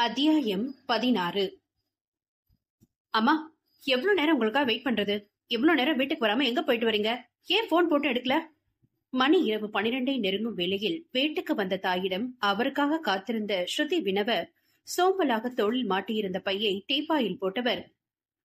அத்தியாயம் 16. அம்மா, எவ்வளவு நேரம் உங்களுக்காக வெயிட் பண்றது? எவ்வளவு நேரம் வீட்டுக்கு வராம எங்க போயிட்டு வரீங்க? ஏன் போன் போட்டு எடுக்கல? மணி இரவு 12 நெருங்கும் வேளையில் வீட்டுக்கு வந்த தாயிடம் அவருக்காக காத்திருந்த ஸ்ருதி வினவ, சோம்பலாக தோளில் மாட்டியிருந்த பையை டீப்பாயில் போட்டவர்,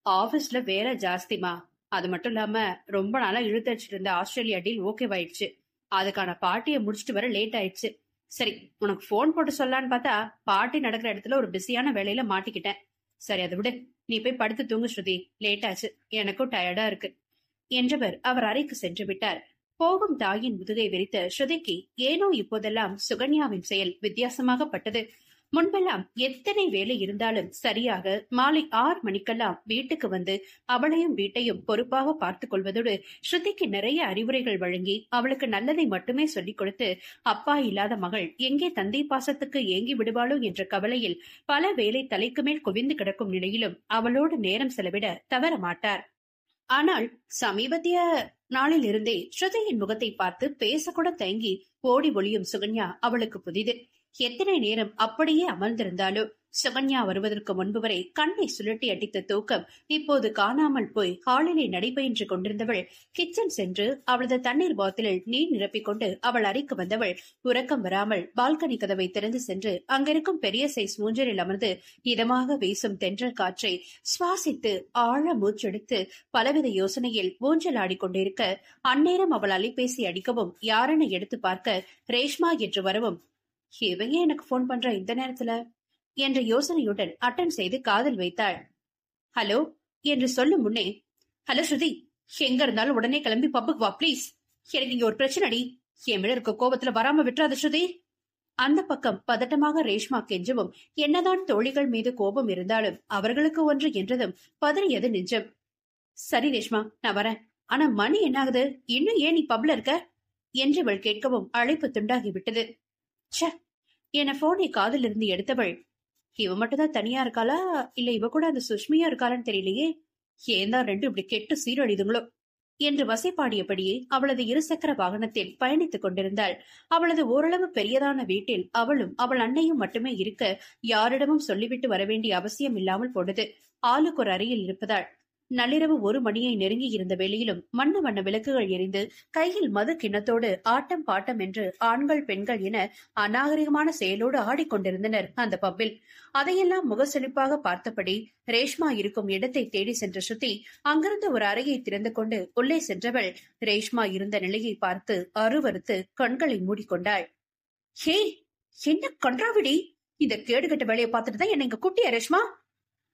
ஆபீஸ்ல வேலை ஜாஸ்திமா. அது மட்டும் இல்லாம ரொம்ப நாளா இழுத்தடிச்சிட்டு இருந்த ஆஸ்திரேலியா டீல் ஓகேவாயிடுச்சு. அதுக்கான பார்ட்டியை முடிச்சிட்டு வர லேட் ஆயிடுச்சு. சரி, உனக்கு போன் போட்டு சொல்லலான்னு பார்த்தா பார்ட்டி நடக்கிற இடத்துல ஒரு பிஸியான வேலையில மாட்டிக்கிட்டேன். சரி, அதை விடு, நீ போய் படுத்து தூங்கு ஸ்ருதி, லேட் ஆச்சு, எனக்கும் டயர்டா இருக்கு என்றவர் அவர் அறைக்கு சென்று விட்டார். போகும் தாயின் முதுகை விரித்த ஸ்ருதிக்கு ஏனோ இப்போதெல்லாம் சுகன்யாவின் செயல் வித்தியாசமாக பட்டது. முன்பெல்லாம் எத்தனை வேலை இருந்தாலும் சரியாக மாலை 6 மணிக்கெல்லாம் வீட்டுக்கு வந்து அவளையும் வீட்டையும் பொறுப்பாக பார்த்துக் கொள்வதோடு ஸ்ருதிக்கு நிறைய அறிவுரைகள் வழங்கி அவளுக்கு நல்லதை மட்டுமே சொல்லிக் கொடுத்து, அப்பா இல்லாத மகள் எங்கே தந்தை பாசத்துக்கு ஏங்கி விடுவாளோ என்ற கவலையில் பல வேலை தலைக்கு மேல் குவிந்து கிடக்கும் நிலையிலும் அவளோடு நேரம் செலவிட தவற மாட்டார். ஆனால் சமீபத்திய நாளில் இருந்தே ஸ்ருதியின் முகத்தை பார்த்து பேசக்கூட தயங்கி ஓடி ஒளியும் சுகன்யா அவளுக்கு புதிது. எத்தனை நேரம் அப்படியே அமர்ந்திருந்தாலோ சுகன்யா வருவதற்கு முன்பு வரை கண்ணை சுழட்டி அடித்த தூக்கம் இப்போது காணாமல் போய் ஹாலிலே நடைபயின்று கொண்டிருந்தவள் கிச்சன் சென்று அவளது தண்ணீர் பாட்டிலில் நீர் நிரப்பிக் கொண்டு அவள் அறைக்கு வந்தவள் உறக்கம் வராமல் பால்கனி கதவை திறந்து சென்று அங்கிருக்கும் பெரிய சைஸ் மூஞ்சரில் அமர்ந்து இதமாக வீசும் தென்றல் காற்றை சுவாசித்து ஆழ மூச்செடுத்து பலவித யோசனையில் ஊஞ்சல் ஆடிக்கொண்டிருக்க, அந்நேரம் அவள் அலைபேசி அடிக்கவும் யாரென எடுத்து பார்க்க ரேஷ்மா என்று வரவும், இவங்க எனக்கு போன் பண்ற இந்த நேரத்துல என்ற யோசனையுடன் அட்டன் செய்து காதில் வைத்தாள். ஹலோ என்று சொல்லும் முன்னே, ஹலோ ஸ்ருதி, எங்க இருந்தாலும் உடனே கிளம்பி பப்புக்கு வா பிளீஸ். எனக்கு இங்க ஒரு பிரச்சனைடி, என் மேல இருக்க கோபத்துல வராம விட்டுறாத ஸ்ருதி. அந்த பக்கம் பதட்டமாக ரேஷ்மா கெஞ்சவும், என்னதான் தோழிகள் மீது கோபம் இருந்தாலும் அவர்களுக்கு ஒன்று என்றதும் பதறியது நெஞ்சம். சரி ரேஷ்மா, நான் வரேன். ஆனா மணி என்ன ஆகுது? இன்னும் ஏன் நீ பப்ல இருக்க என்று இவள் கேட்கவும் அழைப்பு துண்டாகிவிட்டது. ச்ச என போனை காதில் இருந்து எடுத்தவள், இவ மட்டும்தான் தனியா இருக்காளா இல்ல இவ கூட அந்த சுஷ்மியா இருக்காளான்னு தெரியலையே, ஏன்தான் ரெண்டு இப்படி கெட்டு சீரழிதுங்களோ என்று வசைப்பாடியபடியே அவளது இருசக்கர வாகனத்தில் பயணித்துக் கொண்டிருந்தாள். அவளது ஓரளவு பெரியதான வீட்டில் அவளும் அவள் அன்னையும் மட்டுமே இருக்க யாரிடமும் சொல்லிவிட்டு வரவேண்டிய அவசியம் இல்லாமல் போனது. ஆளுக்கு ஒரு அறையில் இருப்பதால் நள்ளிரவு 1 மணியை நெருங்கி இருந்த வேளையிலும் வண்ண வண்ண விளக்குகள் எரிந்து கையில் மது கிண்ணத்தோடு ஆட்டம் பாட்டம் என்று ஆண்கள் பெண்கள் என அநாகரிகமான செயலோடு ஆடிக்கொண்டிருந்தனர் அந்த பப்பில். அதையெல்லாம் முகசெழிப்பாக பார்த்தபடி ரேஷ்மா இருக்கும் இடத்தை தேடி சென்ற ஸ்ருதி அங்கிருந்து ஒரு அறையை திறந்து கொண்டு உள்ளே சென்றவள் ரேஷ்மா இருந்த நிலையை பார்த்து அருவருத்து கண்களை மூடிக்கொண்டாள். ஹே, என்ன கன்றாவிடி, இந்த கேடுகட்ட வேலையை பார்த்துட்டு தான் என்ன இங்க குட்டியா ரேஷ்மா?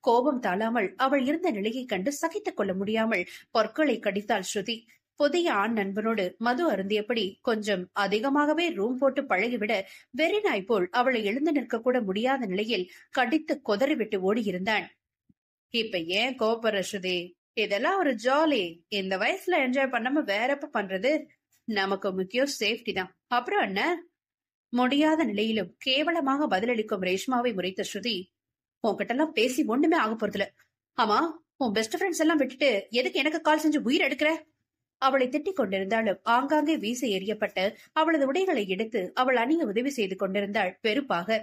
கோபம் தாழாமல் அவள் இருந்த நிலையை கண்டு சகித்துக் கொள்ள முடியாமல் பொற்களை கடித்தாள் ஸ்ருதி. புதிய ஆண் நண்பனோடு மது அருந்தியபடி கொஞ்சம் அதிகமாகவே ரூம் போட்டு பழகிவிட வெறிநாய் போல் அவளை எழுந்து நிற்க கூட முடியாத நிலையில் கடித்து கொதறிவிட்டு ஓடியிருந்தான். இப்ப ஏன் கோபப்படுற ஸ்ருதி? இதெல்லாம் ஒரு ஜாலி. இந்த வயசுல என்ஜாய் பண்ணாம வேற எப்ப பண்றது? நமக்கு முக்கியம் சேஃப்டி தான். அப்புறம் என்ன? முடியாத நிலையிலும் கேவலமாக பதிலளிக்கும் ரேஷ்மாவை முறைத்த ஸ்ருதி, உன்கிட்ட எல்லாம் பேசி ஒண்ணுமே ஆக போறதுல. ஆமா, உன் பெஸ்ட் ஃப்ரெண்ட்ஸ் எல்லாம் விட்டுட்டு எதுக்கு எனக்கு கால் செஞ்சு உயிர் எடுக்கிற? அவளை திட்டிக் கொண்டிருந்தாலும் ஆங்காங்கே வீசி எறியப்பட்ட அவளது உடைகளை எடுத்து அவள் அணிய உதவி செய்து கொண்டிருந்தாள் வெறுப்பாக.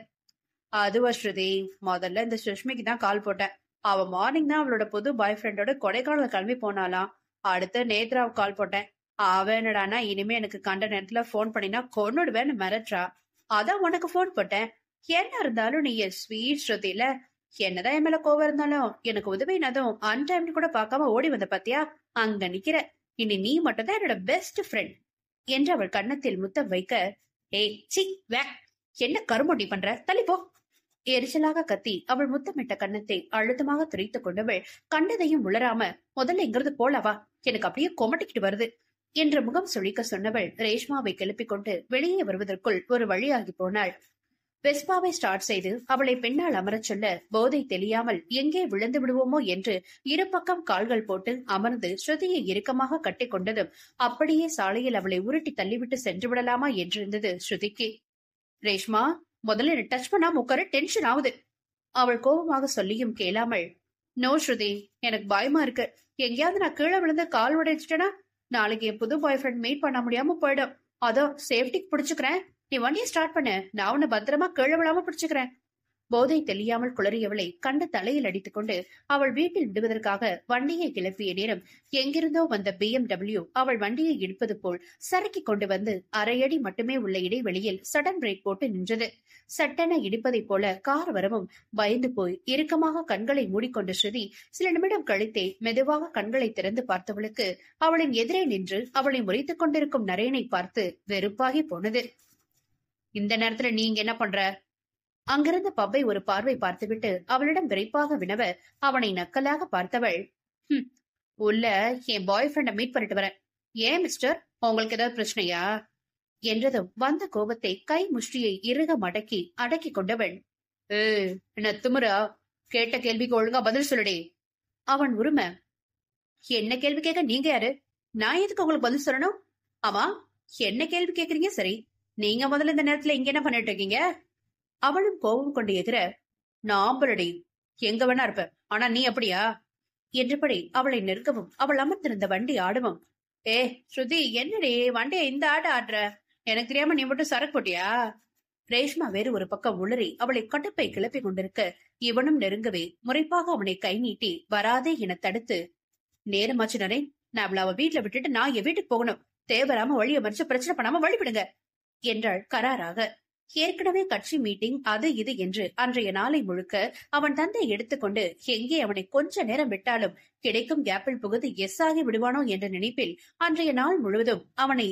அதுவா ஸ்ருதி, முதல்ல இந்த சுஷ்மிக்கு தான் கால் போட்டேன். அவ மார்னிங் தான் அவளோட புது பாய் ஃப்ரெண்டோட கொடைக்கானல் கிளம்பி போனாலாம். அடுத்து நேத்ராவுக்கு கால் போட்டேன். அவ என்னடானா இனிமே எனக்கு கண்ட நேரத்துல போன் பண்ணினா கொன்னுடுவேன்னு மிரட்டுறா. அதான் உனக்கு போன் போட்டேன். என்ன இருந்தாலும் நீ ஸ்வீட் ஸ்ருதில, என்னதான் என் மேல கோவம் இருந்தாலும் எனக்கு உதவினதும் அன்டைம்னு கூட பார்க்காம ஓடி வந்த பாத்தியா, அங்க நிக்கிற. இனி நீ மட்டும் தான் என்னோட பெஸ்ட் ஃப்ரெண்ட் என்று அவள் கன்னத்தில் முத்தம் வைக்க, ஏய் சி வேக், என்ன கருமொண்டி பண்ற, தள்ளிப்போ எரிச்சலாக கத்தி அவள் முத்தமிட்ட கன்னத்தை அழுத்தமாக துரைத்துக் கொண்டவள் கண்டதையும் உளராம, முதல்ல இங்கிருந்து போலவா, எனக்கு அப்படியே கொமட்டிக்கிட்டு வருது என்ற முகம் சுழிக்க சொன்னவள் ரேஷ்மாவை கிளப்பிக் கொண்டு வெளியே வருவதற்குள் ஒரு வழியாகி போனாள். வெஸ்பாவை ஸ்டார்ட் செய்து அவளை பெண்ணால் அமரச் சொல்ல போதை தெளியாமல் எங்கே விழுந்து விடுவோமோ என்று இரு பக்கம் கால்கள் போட்டு அமர்ந்து ஸ்ருதியை இறுக்கமாக கட்டிக் கொண்டதும் அப்படியே சாலையில் அவளை உருட்டி தள்ளிவிட்டு சென்று விடலாமா என்றிருந்தது ஸ்ருதிக்கு. ரேஷ்மா, முதல்ல என்ன டச் பண்ணாம உட்கார, டென்ஷன் ஆகுது அவள் கோபமாக சொல்லியும் கேளாமல், நோ ஸ்ருதி, எனக்கு பயமா இருக்கு. எங்கேயாவது நான் கீழே விழுந்து கால் உடைச்சிட்டேனா நாளைக்கு என் புது பாய் ஃப்ரெண்ட் மீட் பண்ண முடியாம போயிடும். அதான் சேஃப்டிக்கு பிடிச்சுக்கிறேன். நீ வண்டியை ஸ்டார்ட் பண்ணு, நான் உன்னை பத்திரமா கீழே விழாம பிடிச்சுக்கிறேன். போதை தெளியாமல் குளறியவளை கண்டு தலையில் அடித்துக் கொண்டு அவள் வீட்டில் விடுவதற்காக வண்டியை கிளப்பிய நேரம் எங்கிருந்தோ வந்த BMW அவள் வண்டியை இடிப்பது போல் சறுக்கிக் கொண்டு வந்து அரையடி மட்டுமே உள்ள இடைவெளியில் சடன் பிரேக் போட்டு நின்றது. சட்டென இடிப்பதைப் போல கார் வரவும் பயந்து போய் இறுக்கமாக கண்களை மூடிக்கொண்ட ஸ்ருதி சில நிமிடம் கழித்தே மெதுவாக கண்களை திறந்து பார்த்தவளுக்கு அவளின் எதிரே நின்று அவளை முறைத்துக் கொண்டிருக்கும் நரேனை பார்த்து வெறுப்பாகி போனது. இந்த நேரத்துல நீங்க என்ன பண்ற? அங்கிருந்த பப்பை ஒரு பார்வை பார்த்துவிட்டு அவளிடம் விரைப்பாக வினவ அவனை நக்கலாக பார்த்தவள், உள்ள என் பாய் ஃப்ரெண்ட மீட் பண்ணிட்டு வரேன். ஏன் மிஸ்டர், உங்களுக்கு ஏதாவது பிரச்சனையா என்றதும் வந்த கோபத்தை கை முஷ்டியை இறுக மடக்கி அடக்கி கொண்டவள், என்ன திமிரா? கேட்ட கேள்விக்கு ஒழுங்கா பதில் சொல்லுடே. அவன் உரிம, என்ன கேள்வி கேட்க நீங்க யாரு? நான் எதுக்கு உங்களுக்கு பதில் சொல்லணும்? ஆமா, என்ன கேள்வி கேக்குறீங்க? சரி, நீங்க முதல்ல இந்த நேரத்துல இங்க என்ன பண்ணிட்டு இருக்கீங்க? அவளும் கோபம் கொண்டு எதிர, நான் ஆம்பளடி, எங்க வேணா இருப்ப, ஆனா நீ அப்படியா என்றபடி அவளை நெருக்கவும் அவள் அமர்ந்திருந்த வண்டி ஆடவும், ஸ்ருதி என்னடி வண்டியை இந்த ஆடுற? எனக்கு தெரியாம நீ மட்டும் சரக்கு போட்டியா? ரேஷ்மா வேறு ஒரு பக்கம் உளறி அவளை கட்டுப்பை கிளப்பி கொண்டிருக்க இவனும் நெருங்கவே முறைப்பாக அவனை கை நீட்டி வராதே என தடுத்து, நேரமாச்சு நரேன், நான் அவ வீட்டுல விட்டுட்டு நான் என் வீட்டுக்கு போகணும். தேவராம வழியை மறிச்சு பிரச்சனை பண்ணாம வழிவிடுங்க என்றாள் கராராக. ஏற்கனவே கட்சி மீட்டிங் அது இது என்று அன்றைய நாளை முழுக்க அவன் தந்தை எடுத்துக்கொண்டு எங்கே அவனை கொஞ்ச நேரம் விட்டாலும் கிடைக்கும் கேப்பில் புகுந்து எஸ் ஆகி விடுவானோ என்ற நினைப்பில் அன்றைய நாள் முழுவதும் அவனை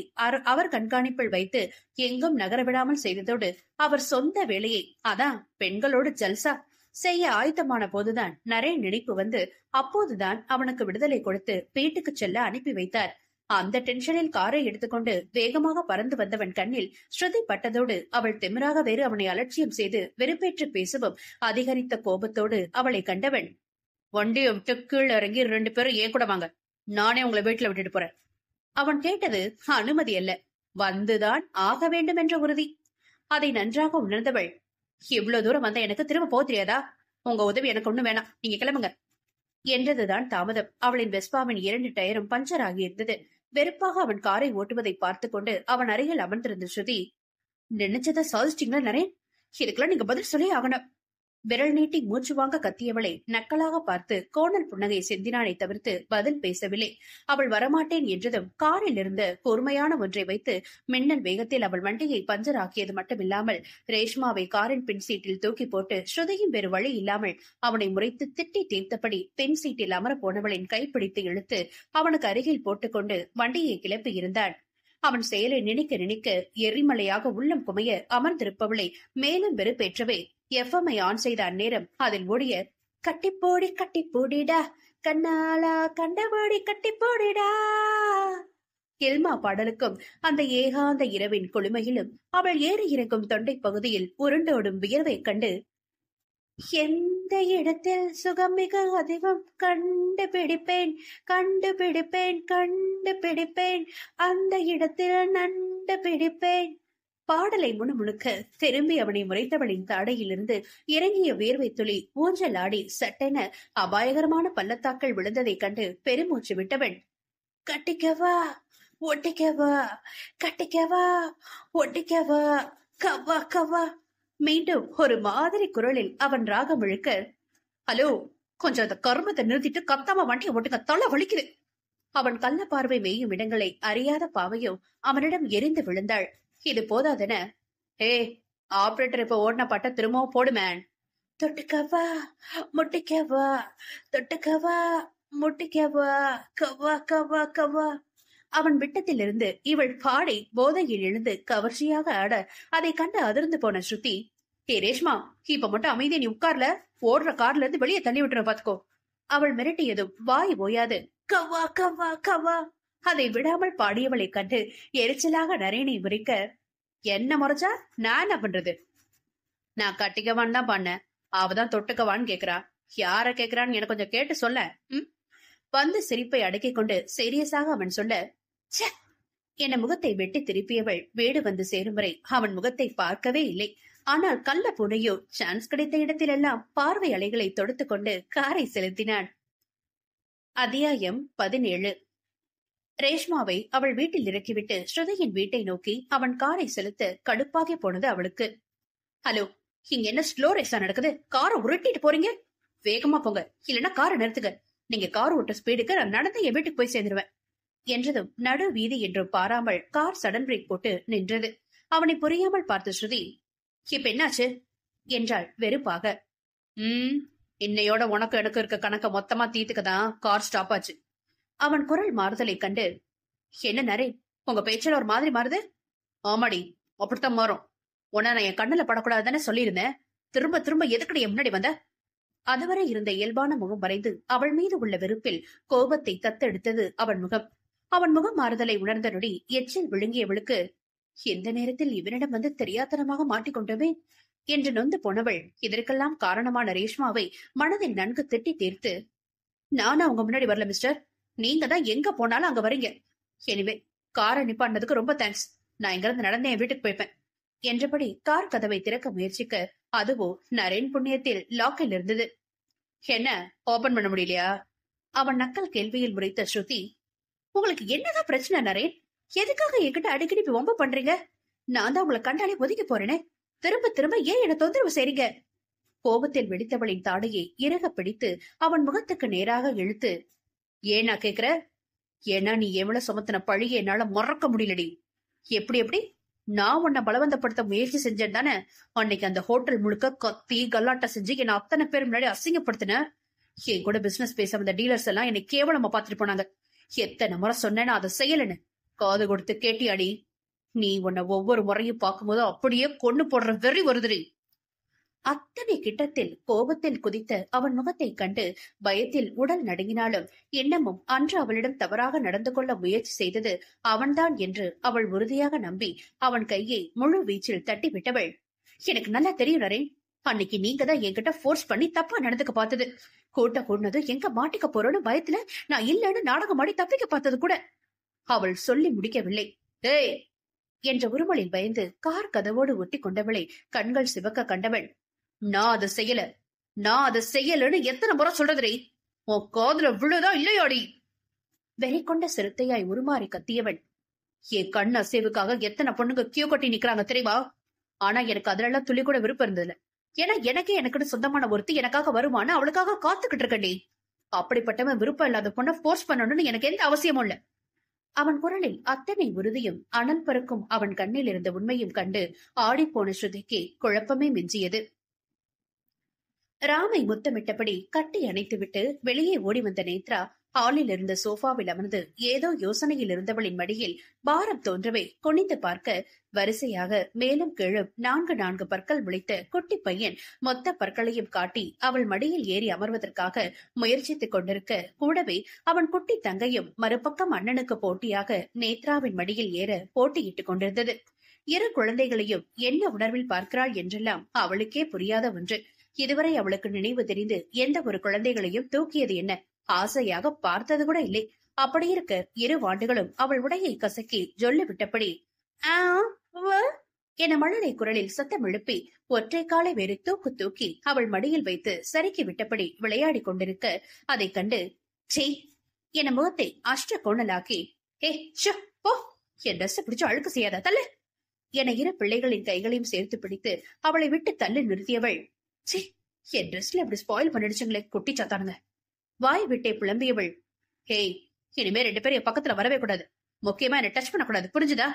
அவர் கண்காணிப்பில் வைத்து எங்கும் நகர விடாமல் செய்ததோடு அவர் சொந்த வேலையை, அதான் பெண்களோடு ஜல்சா செய்ய ஆயத்தமான போதுதான் நரேன் நினைப்பு வந்து அப்போதுதான் அவனுக்கு விடுதலை கொடுத்து வீட்டுக்கு செல்ல அனுப்பி வைத்தார். அந்த டென்ஷனில் காரை எடுத்துக்கொண்டு வேகமாக பறந்து வந்தவன் கண்ணில் ஸ்ருதி பட்டதோடு அவள் திமிராக வேறு அவனை அலட்சியம் செய்து வெறுப்பேற்று பேசவும் அதிகரித்த கோபத்தோடு அவளை கண்டவன், வண்டியை விட்டு கீழ் இறங்கி 2 பேரும் ஏன் கூட வாங்க, நானே உங்களை வீட்டுல விட்டுட்டு போறேன். அவன் கேட்டது அனுமதி அல்ல, வந்துதான் ஆக வேண்டும் என்ற உறுதி. அதை நன்றாக உணர்ந்தவள், இவ்வளவு தூரம் வந்த எனக்கு திரும்ப போக தெரியாதா? உங்க உதவி எனக்கு ஒண்ணு வேணாம், நீங்க கிளம்புங்க என்றதுதான் தாமதம். அவளின் வெஸ்பாவின் 2 டயரும் பஞ்சர் ஆகியிருந்தது. வெறுப்பாக அவன் காரை ஓட்டுவதை பார்த்து கொண்டு அவன் அருகில் அமர்ந்திருந்த ஸ்ருதி, நினைச்சதை சாதிச்சிட்டீங்களா நரேன்? இதுக்கெல்லாம் நீங்க பதில் சொல்லி ஆகணும். விரல் நீட்டி மூச்சு வாங்க கத்தியவளை நக்கலாக பார்த்து கோணல் புன்னகை செந்தினானை தவிர்த்து பதில் பேசவில்லை. அவள் வரமாட்டேன் என்றதும் காரில் இருந்த பொறுமையான ஒன்றை வைத்து மின்னல் வேகத்தில் அவள் வண்டியை பஞ்சர் ஆக்கியது மட்டுமில்லாமல் ரேஷ்மாவை காரின் பின் சீட்டில் தூக்கி போட்டு ஸ்ருதியும் வேறு வழி இல்லாமல் அவனை முறைத்து திட்டி தீர்த்தபடி பின் சீட்டில் அமர போனவளின் கைப்பிடித்து இழுத்து அவனுக்கு அருகில் போட்டுக்கொண்டு வண்டியை கிளப்பி இருந்தான். அவன் செயலை நினைக்க நினைக்க எரிமலையாக உள்ளம் குமைய அமர்ந்திருப்பவளை மேலும் வெறுப்பேற்றவே எஃப்எம்ஐ ஆன் செய்த அந்நேரம் அதில் ஓடிய கட்டிப்போடி கட்டிப்போடிடா கண்ணாலா கண்டபடி கட்டிப்போடிடா எல்மா பாடலுக்கும் அந்த ஏகாந்த இரவின் குளுமையிலும் அவள் ஏறி இறங்கும் தொண்டை பகுதியில் உருண்டோடும் வியர்வை கண்டு, எந்த இடத்தில் சுகம் மிக அதிகம் கண்டுபிடிப்பேன் கண்டுபிடிப்பேன் கண்டுபிடிப்பேன், அந்த இடத்தில் நண்டு பிடிப்பேன் பாடலை முணுமுணுக்க திரும்பி அவனை முறைத்தவளின் தாடையிலிருந்து இறங்கிய வேர்வை துளி ஊஞ்சல் ஆடி சட்டென அபாயகரமான பள்ளத்தாக்கள் விழுந்ததைக் கண்டு பெருமூச்சு விட்டவன், கட்டிக்கவா ஒட்டிக்கவா கட்டிக்கவா ஒட்டிக்கவா கவா கவா மீண்டும் ஒரு மாதிரி குரலில் அவன் ராகம் இழுக்க, ஹலோ, கொஞ்சம் அந்த கர்மத்தை நிறுத்திட்டு கத்தாம வண்டியை ஓட்டுங்க, தலை வலிக்குது. அவன் கள்ள பார்வை மேயும் இடங்களை அறியாத பாவையோ அவனிடம் எரிந்து விழுந்தாள். இது போதாதென, ஆபரேட்டர் இப்ப ஓடின பாட்ட திரும்பவும் போடுமேன். தொட்டுக்கவா முட்டிக்கவா தொட்டுக்கவா முட்டிக்கவா கவா கவா கவா. அவன் விட்டத்திலிருந்து இவள் பாடை போதையில் எழுந்து கவர்ச்சியாக ஆட அதை கண்டு அதிர்ந்து போன ஸ்ருதி, ரேஷ்மா, இப்ப மட்டும் அமைதியை நீ உட்கார்ல, ஓடுற கார்ல இருந்து வெளியே தள்ளி விட்டுற பாத்துக்கோ. அவள் மிரட்டியதும் வாய் ஓயாது கவா கவா கவா. அதை விடாமல் பாடியவளை கண்டு எரிச்சலாக நரேனை முறைக்க, என்ன முறைச்சா நான் என்ன பண்றது? நான் கட்டிக்கவான்னு தான் பண்ணேன், அவதான் தொட்டுக்கவான்னு கேக்குறா. யார கேக்குறான்னு எனக்கு கொஞ்சம் கேட்டு சொல்ல. வந்து சிரிப்பை அடக்கிக் கொண்டு சீரியஸாக அவன் சொல்ல, என முகத்தை வெட்டி திருப்பியவள் வீடு வந்து சேரும் வரை அவன் முகத்தை பார்க்கவே இல்லை. ஆனால் கள்ள புனையோ சான்ஸ் கிடைத்த இடத்திலெல்லாம் பார்வை அலைகளை தொடுத்துக் கொண்டு காரை செலுத்தினான். அத்தியாயம் 17. ரேஷ்மாவை அவள் வீட்டில் இறக்கிவிட்டு ஸ்ருதியின் வீட்டை நோக்கி அவன் காரை செலுத்த கடுப்பாகி போனது அவளுக்கு. ஹலோ, இங்க என்ன ஸ்லோ ரேஸா நடக்குது? காரை உருட்டிட்டு போறீங்க. வேகமா போங்க, இல்லன்னா காரை நிறுத்துங்க. நீங்க கார் ஓட்ட ஸ்பீடுக்கு நான் நடந்து என் வீட்டுக்கு போய் சேர்ந்துருவேன் என்றதும் நடு வீதி என்றும் பாராமல் கார் சடன் பிரேக் போட்டு நின்றது. அவனை புரியாமல் பார்த்த ஸ்ருதி, இப்ப என்னாச்சு என்றாள் வெறுப்பாக. இன்னையோட உனக்கு எனக்கு இருக்க கணக்க மொத்தமா தீத்துக்கதான் கார் ஸ்டாப் ஆச்சு. அவன் குரல் மாறுதலை கண்டு, என்ன நரேன், உங்க பேச்சில் ஒரு மாதிரி மாறுது? ஆமாடி, அப்படித்தான் மாறும். உன்ன நான் என் கண்ணுல படக்கூடாதுன்னு சொல்லியிருந்தேன். திரும்ப திரும்ப எதுக்கடி என் முன்னாடி வந்த? அதுவரை இருந்த இயல்பான முகம் மறைந்து அவள் மீது உள்ள வெறுப்பில் கோபத்தை தத்தெடுத்தது அவன் முகம். அவன் முகம் மாறுதலை உணர்ந்த நொடி எச்சில் விழுங்கியவளுக்கு, எந்த நேரத்தில் இவனிடம் வந்து தெரியாத்தனமாக மாட்டிக்கொண்டவே என்று நொந்து போனவள் இதற்கெல்லாம் காரணமான ரேஷ்மாவை மனதில் நன்கு திட்டி தீர்த்து, நானா உங்க முன்னாடி வரல மிஸ்டர், நீங்க தான் எங்க போனாலும் அங்க வரீங்க. எனிவே காரை நிப்பாட்டினதுக்கு ரொம்ப தேங்க்ஸ். நான் இங்கிருந்து நடந்தே என் வீட்டுக்கு போய்ப்பேன் என்றபடி கார் கதவை திறக்க முயற்சிக்க, அதுவோ நரேன் புண்ணியத்தில் லாக்கில் இருந்தது. என்ன ஓபன் பண்ண முடியலையா? அவன் நக்கல் கேள்வியில் முறைத்த ஸ்ருதி, உங்களுக்கு என்னதான் பிரச்சனை நரேன்? எதுக்காக என்கிட்ட அடிக்கடி வம்பு பண்றீங்க? நான் தான் உங்களை கண்டாலே ஒதுக்கி போறேனே, திரும்ப திரும்ப ஏன் என்ன தொந்தரவு செய்றீங்க? கோபத்தில் வெடித்தவளின் தாடையை இறுக பிடித்து அவன் முகத்துக்கு நேராக இழுத்து, ஏன் நான் கேக்குற? ஏன்னா நீ எவ்வளவு சுமத்தின பழிய என்னால மறக்க முடியலடி. எப்படி நான் உன்னை பலவந்தப்படுத்த முயற்சி செஞ்சேன் தானே அன்னைக்கு அந்த ஹோட்டல் முழுக்க கத்தி கல்லாட்ட செஞ்சு என்ன அத்தனை பேர் முன்னாடி அசிங்கப்படுத்தின. என் கூட பிசினஸ் பேச வந்த டீலர்ஸ் எல்லாம் என்னை கேவலமா பாத்துட்டு போனாங்க. எத்தனை முறை சொன்னேன்னு அதை செய்யலன்னு காது கொடுத்து கேட்டியாடி? நீ உன்னை ஒவ்வொரு முறையும் பார்க்கும்போது அப்படியே கொண்டு போடுற வெறி வருதுடி. அத்தனை கிட்டத்தில் கோபத்தில் குதித்த அவன் முகத்தை கண்டு பயத்தில் உடல் நடுங்கினாலும் இன்னமும் அன்று அவளிடம் தவறாக நடந்து கொள்ள முயற்சி செய்தது அவன்தான் என்று அவள் உறுதியாக நம்பி அவன் கையை முழு வீச்சில் தட்டி விட்டவள், எனக்கு நல்லா தெரியும் நரேன், அன்னைக்கு நீங்க தான் என்கிட்ட போர்ஸ் பண்ணி தப்பா நடந்துக்க பார்த்தது. கூட்ட கூடனது எங்க மாட்டிக்க போறோன்னு பயத்துல நான் இல்லன்னு நாடகம் ஆடி தப்பிக்க பார்த்தது கூட. அவள் சொல்லி முடிக்கவில்லை. ஏய் என்ற உருமலில் பயந்து கார் கதவோடு ஒட்டி கொண்டவளை கண்கள் சிவக்க கண்டவள், நான் அதை செய்யலன்னு எத்தனை முறை சொல்றதுரே? உன் காதுல விழுதா இல்லையாடி? வெறி கொண்ட சிறுத்தையாய் உருமாறி கத்தியவன், என் கண் அசைவுக்காக எத்தனை பொண்ணுங்க கியூ கட்டி நிக்கிறாங்க தெரியுமா? ஆனா எனக்கு அதுல துளி கூட விருப்பம் இருந்ததுல. ஏன்னா எனக்குன்னு சொந்தமான ஒருத்தி எனக்காக வருமானு அவளுக்காக காத்துக்கிட்டு இருக்கண்டி. அப்படிப்பட்டவன் விருப்பம் இல்லாத பொண்ணை போர்ஸ் பண்ணணும்னு எனக்கு எந்த அவசியமும் இல்ல. அவன் குரலில் அத்தனை உறுதியும் அனல் பறக்கும் அவன் கண்ணில் இருந்த உண்மையும் கண்டு ஆடிப்போன ஸ்ருதிக்கு குழப்பமே மிஞ்சியது. ராமை முத்தமிட்டபடி கட்டி அணைத்துவிட்டு வெளியே ஓடி வந்த நேத்ரா ஹாலில் இருந்த சோஃபாவில் அமர்ந்து ஏதோ யோசனையில் இருந்தவளின் மடியில் பாரம் தோன்றவே குனிந்து பார்க்க, வரிசையாக மேலும் கீழும் 4 பற்கள் முளைத்த குட்டி பையன் மொத்த பற்களையும் காட்டி அவள் மடியில் ஏறி அமர்வதற்காக முயற்சித்துக் கொண்டிருக்க, கூடவே அவன் குட்டி தங்கையும் மறுபக்கம் அண்ணனுக்கு போட்டியாக நேத்ராவின் மடியில் ஏற போட்டியிட்டுக் கொண்டிருந்தது. இரு குழந்தைகளையும் என்ன உணர்வில் பார்க்கிறாள் என்றெல்லாம் அவளுக்கே புரியாத ஒன்று. இதுவரை அவளுக்கு நினைவு தெரிந்து எந்த ஒரு குழந்தைகளையும் தூக்கியது என்ன, ஆசையாக பார்த்தது கூட இல்லை. அப்படி இருக்க 2 ஆண்டுகளும் அவள் உடையை கசக்கி ஜொல்லு விட்டபடி என மழலை குரலில் சத்தம் எழுப்பி ஒற்றை காலை வேறு தூக்கி அவள் மடியில் வைத்து சறுக்கி விட்டபடி விளையாடி கொண்டிருக்க, அதை கண்டு சே என முகத்தை அஷ்ட கோணலாக்கி, ஏ போ, என் ட்ரெஸ் பிடிச்சு அழுக்கு செய்யாத தள்ளு என 2 பிள்ளைகளின் கைகளையும் சேர்த்து பிடித்து அவளை விட்டு தள்ளி நிறுத்தியவள், சே என் ட்ரெஸ்ல அப்படி ஸ்பாயில் பண்ணிடுச்சுங்களே குட்டி சாத்தானுங்க. வாய் விட்டே புலம்பியவள், ஹேய் இனிமே 2 பேரும் என் பக்கத்துல வரவே கூடாது, முக்கியமா என்ன டச் பண்ணக்கூடாது, புரிஞ்சுதா?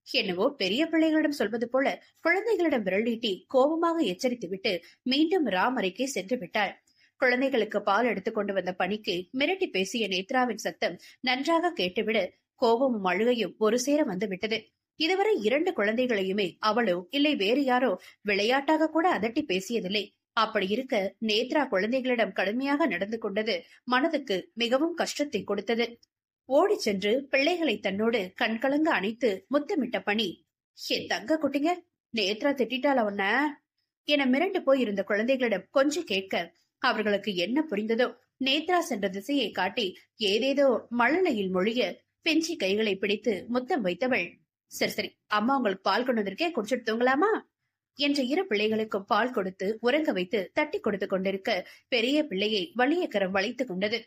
என்னவோ பெரிய பிள்ளைகளிடம் சொல்வது போல குழந்தைகளிடம் விரல் நீட்டி கோபமாக எச்சரித்து விட்டு மீண்டும் ராம் அறைக்கே சென்று விட்டாள். குழந்தைகளுக்கு பால் எடுத்துக் கொண்டு வந்த பணிக்கு மிரட்டி பேசிய நேத்ராவின் சத்தம் நன்றாக கேட்டுவிட கோபமும் அழுகையும் ஒரு சேர வந்து விட்டது. இதுவரை 2 குழந்தைகளையுமே அவளோ இல்லை வேறு யாரோ விளையாட்டாக கூட அதட்டி பேசியதில்லை. அப்படி இருக்க நேத்ரா குழந்தைகளிடம் கடுமையாக நடந்து கொண்டது மனதுக்கு மிகவும் கஷ்டத்தை கொடுத்தது. ஓடி சென்று பிள்ளைகளை தன்னோடு கண்கலங்க அணைத்து முத்தமிட்ட பணி, என் தங்க குட்டிங்க, நேத்ரா திட்டால உன்ன என மிரண்டு போய் இருந்த குழந்தைகளிடம் கொஞ்சம் கேட்க, அவர்களுக்கு என்ன புரிந்ததோ நேத்ரா சென்ற திசையை காட்டி ஏதேதோ மழலையில் மொழிய பெஞ்சி கைகளை பிடித்து முத்தம் வைத்தவள், சரி அம்மா உங்களுக்கு பால் கொண்டு வந்திருக்கே, குடிச்சிட்டு தூங்கலாமா என்ற 2 பிள்ளைகளுக்கும் பால் கொடுத்து உறங்க வைத்து தட்டி கொடுத்து கொண்டிருக்க, பெரிய பிள்ளையை வலிய கரம் வளைத்துக் கொண்டது.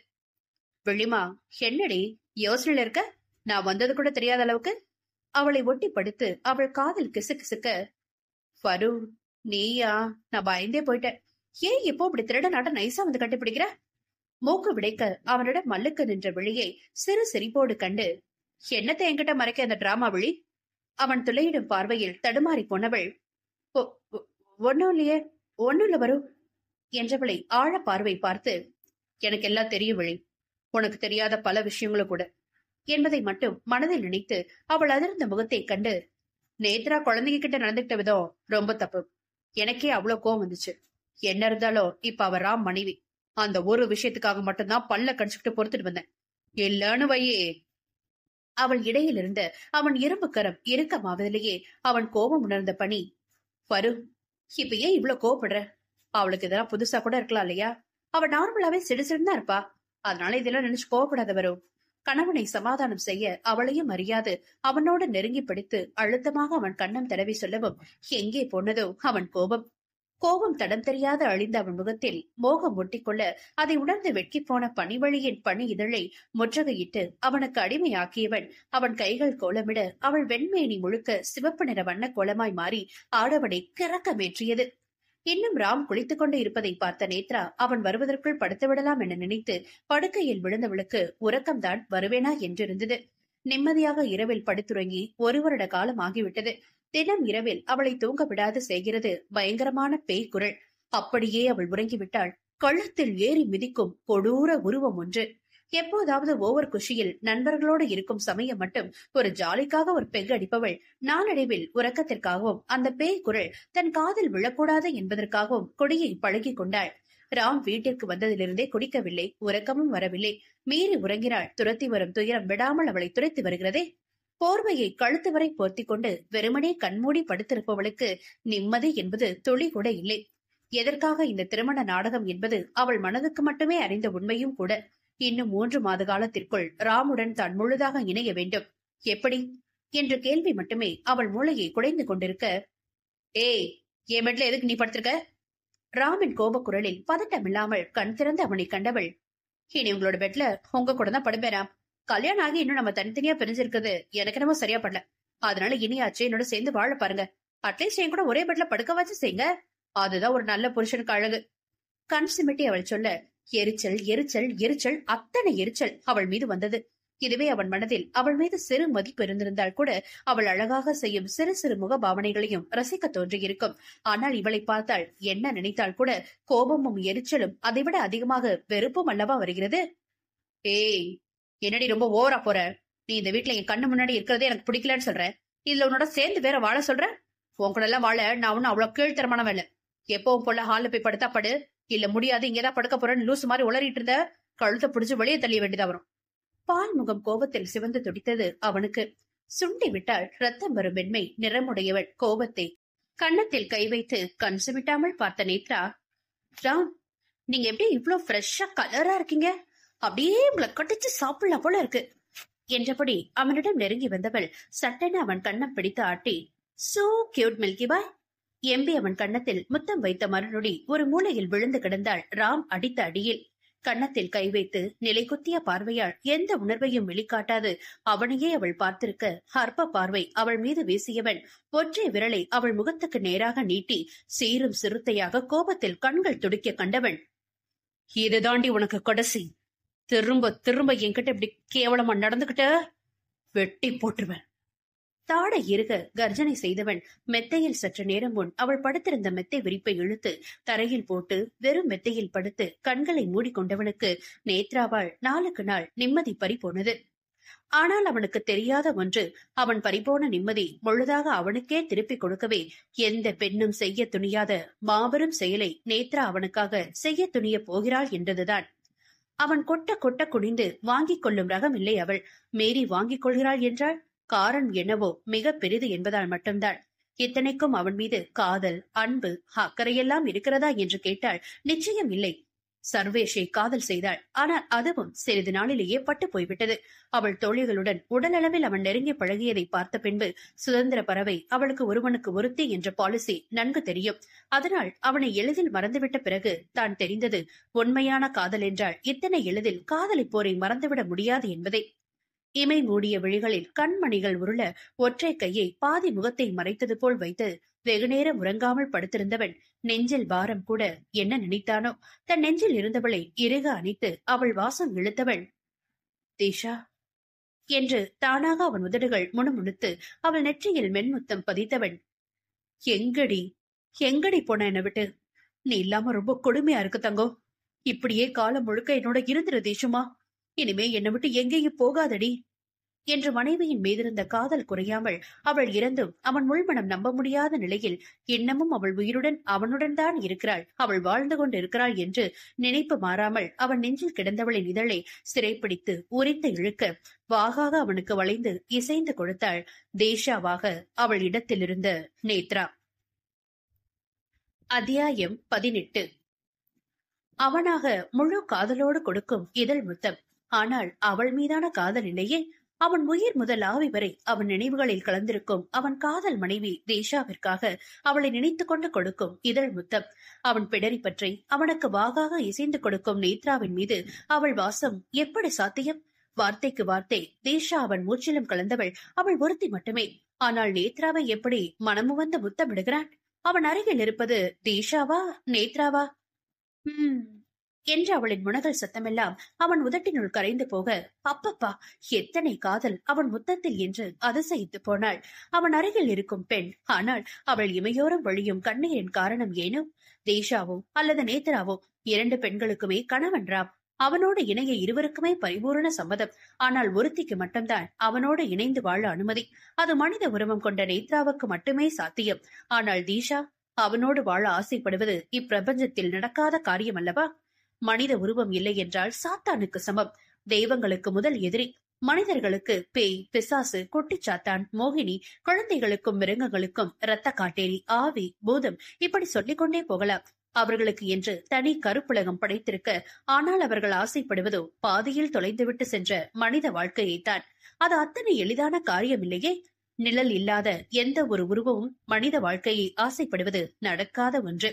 விழிமா என்னடி யோசனையில இருக்க? நான் வந்தது கூட தெரியாத அளவுக்கு அவளை ஒட்டி படுத்து அவள் காதில் கிசுகிசுக்க, வருண் நீயா? நான் பயந்தே போயிட்டேன். ஏன் இப்போ இப்படி திருட நாட்ட நைசா வந்து கட்டிப்பிடிக்கிற? மூக்கு விடைக்க அவனிடம் மல்லுக்கு நின்ற விழியை சிறு சிரிப்போடு கண்டு, என்னத்தை என்கிட்ட மறைக்க அந்த டிராமா விழி? அவன் துளையிடும் பார்வையில் தடுமாறி போனவள், "ஒ- ஒ- ஒண்ணும் இல்லையே, ஒண்ணும் இல்ல வரும்" என்றவளை ஆழ பார்வை பார்த்து, எனக்கு எல்லாம் தெரியும் விழி, உனக்கு தெரியாத பல விஷயங்களும் கூட என்பதை மட்டும் மனதில் நினைத்து அவள் அதிர்ந்த முகத்தை கண்டு, நேத்ரா குழந்தைங்க கிட்ட நடந்துகிட்ட விதம் ரொம்ப தப்பு. எனக்கே அவ்வளவு கோவம் வந்துச்சு. என்ன இருந்தாலும் இப்ப அவ ராம் மனைவி. அந்த ஒரு விஷயத்துக்காக மட்டும்தான் பல்ல கடிச்சுக்கிட்டு பொறுத்துட்டு வந்தேன். இல்லன்னு வையே. அவள் இடையிலிருந்து அவன் இரும்பு கரம் இறுக்கமாவதிலேயே அவன் கோபம் உணர்ந்த பணி, பரு, இப்ப ஏன் இவ்வளவு கோவப்படுற? அவளுக்கு இதெல்லாம் புதுசா கூட இருக்கலாம் இல்லையா? அவ நார்மலாவே சிடுசிடுதான் இருப்பா. அதனால இதெல்லாம் நினைச்சு கோவப்படாத வரும். கணவனை சமாதானம் செய்ய அவளையும் அறியாது அவனோடு நெருங்கி பிடித்து அழுத்தமாக அவன் கண்ணம் தடவி சொல்லவும், எங்கே போனதோ அவன் கோபம். கோபம் தடம் தெரியாத அழிந்த அவன் முகத்தில் மோகம் ஒட்டிக்கொள்ள அதை உணர்ந்து வெட்கி போன பனிவழியின் பனி இதழை முற்றுகையிட்டு அவனுக்கு அடிமையாக்கியவன் அவன் கைகள் கோலமிட அவள் வெண்மேனி முழுக்க சிவப்பு நிற வண்ண கோலமாய் மாறி ஆடவனை கிறக்கமேற்றியது. இன்னும் ராம் குளித்துக் கொண்டு இருப்பதை பார்த்த நேத்ரா அவன் வருவதற்குள் படுத்து விடலாம் என நினைத்து படுக்கையில் விழுந்தவளுக்கு உறக்கம்தான் வருவேனா என்றிருந்தது. நிம்மதியாக இரவில் படுத்துறங்கி 1 வருட காலம் ஆகிவிட்டது. தினம் இரவில் அவளை தூங்க விடாது செய்கிறது பயங்கரமான பேய் குரல். அப்படியே அவள் உறங்கிவிட்டாள். கழுத்தில் ஏறி மிதிக்கும் கொடூர உருவம் ஒன்று. எப்போதாவது ஓவர் குஷியில் நண்பர்களோடு இருக்கும் சமயம் மட்டும் ஒரு ஜாலிக்காக ஒரு பெக் அடிப்பவள் நாளடைவில் உறக்கத்திற்காகவும் அந்த பேய் குரல் தன் காதில் விழக்கூடாது என்பதற்காகவும் கொடியை பழகி கொண்டாள். ராம் வீட்டிற்கு வந்ததிலிருந்தே குடிக்கவில்லை, உறக்கமும் வரவில்லை. மீறி உறங்கினாள். துரத்தி வரும் துயரம் விடாமல் அவளை துரைத்து வருகிறதே. போர்வையை கழுத்து வரை போர்த்திக் கொண்டு வெறுமனே கண்மூடி படுத்திருப்பவளுக்கு நிம்மதி என்பது துளி கூட இல்லை. எதற்காக இந்த திருமண நாடகம் என்பது அவள் மனதுக்கு மட்டுமே அறிந்த உண்மையும் கூட. இன்னும் 3 மாத காலத்திற்குள் ராமுடன் தான் முழுதாக இணைய வேண்டும். எப்படி என்ற கேள்வி மட்டுமே அவள் மூளையை குடைந்து கொண்டிருக்க, ஏய், என் பெட்ல எதுக்கு நீ படுத்திருக்க? ராமின் கோபக்குரலில் பதட்டமில்லாமல் கண் திறந்து அவனை கண்டவள், இனி உங்களோட பெட்ல உங்க கூட தான் படுப்பேனா? கல்யாணம் ஆகி இன்னும் நம்ம தனித்தனியா பிரிஞ்சிருக்கிறது எனக்கு என்னமோ சரியா படல. அதனால இனியாச்சு என்னோட சேர்ந்து வாழ பாருங்க. அட்லீஸ்ட் என் கூட ஒரே பெட்ல படுக்க வச்சு செய்யுங்க. அதுதான் ஒரு நல்ல புருஷனுக்கு அழகு. கண் சிமிட்டி அவள் சொல்ல, எரிச்சல் எரிச்சல் எரிச்சல், அத்தனை எரிச்சல் அவள் மீது வந்தது. இதுவே அவன் மனதில் அவள் மீது சிறு மதிப்பு இருந்திருந்தால் கூட அவள் அழகாக செய்யும் சிறு சிறு முக பாவனைகளையும் ரசிக்க தோன்றியிருக்கும். ஆனால் இவளை பார்த்தால் என்ன நினைத்தால் கூட கோபமும் எரிச்சலும் அதைவிட அதிகமாக வெறுப்பும் அல்லவா வருகிறது. ஏய், என்னடி ரொம்ப ஓவரா போற? நீ இந்த வீட்டுல என் கண்ணு முன்னாடி இருக்கிறதே எனக்கு பிடிக்கலன்னு சொல்ற. இதுல உன்னோட சேர்ந்து வேற வாழ சொல்ற? உன் கூட எல்லாம் வாழ நான் ஒன்னும் அவ்வளவு கீழ்த்தரமானவன் இல்ல. எப்பவும் போல ஹால்ல போய் படுத்தா படு, இல்ல முடியாது இங்கேதான் படுக்க போறேன்னு லூசு மாதிரி உளறிட்டு இருந்த கழுத்தை பிடிச்சு வெளியே தள்ளிய வேண்டியதா வரும். பால் முகம் கோபத்தில் சிவந்து துடித்தது அவனுக்கு. சுண்டி விட்டால் ரத்தம் வரும் வெண்மை நிறமுடையவள் கோபத்தை கன்னத்தில் கை வைத்து கண் சிமிட்டாமல் பார்த்த நேத்ரா, ராம், நீங்க எப்படி இவ்வளவு ஃப்ரெஷ்ஷா கலரா இருக்கீங்க? அப்படியே உங்களை கட்டிச்சு சாப்பிடலாம் போல இருக்கு என்றபடி அவனிடம் நெருங்கி வந்தவள் சட்டென அவன் கண்ணம் பிடித்து ஆட்டி, சோ கியூட் மில்கி பாய் எம்பி அவன் கன்னத்தில் முத்தம் வைத்த மறுநொடி ஒரு மூலையில் விழுந்து கிடந்தாள் ராம் அடித்த அடியில். கன்னத்தில் கை வைத்து நிலை குத்திய பார்வையால் எந்த உணர்வையும் வெளிக்காட்டாது அவனையே அவள் பார்த்திருக்க அற்ப பார்வை அவள் மீது வீசியவன் ஒற்றை விரலை அவள் முகத்துக்கு நேராக நீட்டி சீரும் சிறுத்தையாக கோபத்தில் கண்கள் துடிக்க கண்டவன், இது தாண்டி உனக்கு கடைசி. திரும்ப திரும்ப என்கிட்ட இப்படி கேவலமா நடந்துகிட்ட வெட்டி போட்டுருவேன். தாடை இருக கர்ஜனை செய்தவன் மெத்தையில் சற்று நேரம் முன் அவள் படுத்திருந்த மெத்தை விரிப்பை இழுத்து தரையில் போட்டு வெறும் மெத்தையில் படுத்து கண்களை மூடிக்கொண்டவனுக்கு நேத்ராவால் நாளுக்கு நாள் நிம்மதி பறிபோனது. ஆனால் அவனுக்கு தெரியாத ஒன்று, அவன் பறிபோன நிம்மதி முழுதாக அவனுக்கே திருப்பிக் கொடுக்கவே எந்த பெண்ணும் செய்ய துணியாத மாபெரும் செயலை நேத்ரா அவனுக்காக செய்ய துணிய போகிறாள் என்றதுதான். அவன் கொட்ட கொட்ட குனிந்து வாங்கிக் கொள்ளும் ரகம் இல்லை அவள். மீறி வாங்கிக் கொள்கிறாள் என்றால் காரணம் என்னவோ மிக பெரிது என்பதால் மட்டும்தான். இத்தனைக்கும் அவன் மீது காதல், அன்பு, அக்கறையெல்லாம் இருக்கிறதா என்று கேட்டால் நிச்சயம் இல்லை. சர்வேஷை காதல் செய்தாள். ஆனால் அதுவும் சிறிது நாளிலேயே பட்டு போய்விட்டது. அவள் தோழிகளுடன் உடலளவில் அவன் நெருங்கி பழகியதை பார்த்த பின்பு சுதந்திர பறவை அவளுக்கு ஒருவனுக்கு ஒருத்தி என்ற பாலிசி நன்கு தெரியும். அதனால் அவனை எளிதில் மறந்துவிட்ட பிறகு தான் தெரிந்தது உண்மையான காதல் என்றால் இத்தனை எளிதில் காதலை போரை மறந்துவிட முடியாது என்பதை. இமை மூடிய விழிகளில் கண்மணிகள் உருள ஒற்றை கையை பாதி முகத்தை மறைத்தது போல் வைத்து வெகுநேரம் உறங்காமல் படுத்திருந்தவன் நெஞ்சில் பாரம் கூட என்ன நினைத்தானோ, தன் நெஞ்சில் இருந்தவளை இறுக அணைத்து அவள் வாசம் இழுத்தவள், தீஷா என்று தானாக அவன் உதடுகள் முணுமுணுத்து அவள் நெற்றியில் மென்முத்தம் பதித்தவன், எங்கடி எங்கடி போன என்னை விட்டு? நீ இல்லாம ரொம்ப கொடுமையா இருக்கு தங்கம். இப்படியே காலம் முழுக்க என்னோட இருந்துரு தேசுமா. இனிமே என்னை விட்டு எங்கேயும் போகாதடி என்று மனைவியின் மீதிருந்த காதல் குறையாமல் அவள் இறந்தும் அவன் உள்மனம் நம்ப முடியாத நிலையில் இன்னமும் அவள் உயிருடன் அவனுடன் தான் இருக்கிறாள், அவள் வாழ்ந்து கொண்டு இருக்கிறாள் என்று நினைப்பு மாறாமல் அவன் நெஞ்சில் கிடந்தவளின் இதழை சிறைப்பிடித்து உரித்து இழுக்க வாகாக அவனுக்கு வளைந்து இசைந்து கொடுத்தாள் தேஷாவாக அவள் இடத்திலிருந்த நேத்ரா. அத்தியாயம் 18. அவனாக முழு காதலோடு கொடுக்கும் இதழ் முத்தம். ஆனால் அவள் மீதான காதல் இல்லையே. அவன் உயிர் முதல் ஆவி வரை அவன் நினைவுகளில் கலந்திருக்கும் அவன் காதல் மனைவி தேஷாவிற்காக அவளை நினைத்துக் கொண்டு கொடுக்கும் இதழ் முத்தம். அவன் பிடரி பற்றி அவனுக்கு வாகாக இசைந்து கொடுக்கும் நேத்ராவின் மீது அவள் வாசம் எப்படி சாத்தியம்? வார்த்தைக்கு வார்த்தை தேஷா அவன் மூச்சிலும் கலந்தவள் அவள் ஒருத்தி மட்டுமே. ஆனால் நேத்ராவை எப்படி மனமுவந்து முத்தமிடுகிறான்? அவன் அருகில் இருப்பது தேஷாவா நேத்ராவா? என்று அவளின் முனகல் சத்தமெல்லாம் அவன் உதட்டினுள் கரைந்து போக, அப்பப்பா எத்தனை காதல் அவன் முத்தத்தில் என்று அதிசயித்து போனாள். அவன் அருகில் இருக்கும் பெண். ஆனால் அவள் இமையோரம் வழியும் கண்ணீரின் காரணம் ஏனோ? தேஷாவோ அல்லது நேத்ராவோ இரண்டு பெண்களுக்குமே கணவன் ராம். அவனோடு இணைய இருவருக்குமே பரிபூரண சம்மதம். ஆனால் ஒருத்திக்கு மட்டும்தான் அவனோடு இணைந்து வாழ அனுமதி. அது மனித உருவம் கொண்ட நேத்ராவுக்கு மட்டுமே சாத்தியம். ஆனால் தீஷா அவனோடு வாழ ஆசைப்படுவது இப்பிரபஞ்சத்தில் நடக்காத காரியம் அல்லவா? மனித உருவம் இல்லை என்றால் சாத்தானுக்கு சமம். தெய்வங்களுக்கு முதல் எதிரி. மனிதர்களுக்கு பேய், பிசாசு, குட்டிச்சாத்தான், மோகினி, குழந்தைகளுக்கும் மிருகங்களுக்கும் இரத்த காட்டேரி, ஆவி, பூதம், இப்படி சொல்லிக் கொண்டே போகலாம். அவர்களுக்கு என்று தனி கருப்புலகம் படைத்திருக்க, ஆனால் அவர்கள் ஆசைப்படுவதோ பாதியில் தொலைந்துவிட்டு சென்ற மனித வாழ்க்கையைத்தான். அது அத்தனை எளிதான காரியம் இல்லையே. நிழல் இல்லாத எந்த ஒரு உருவமும் மனித வாழ்க்கையை ஆசைப்படுவது நடக்காத ஒன்று.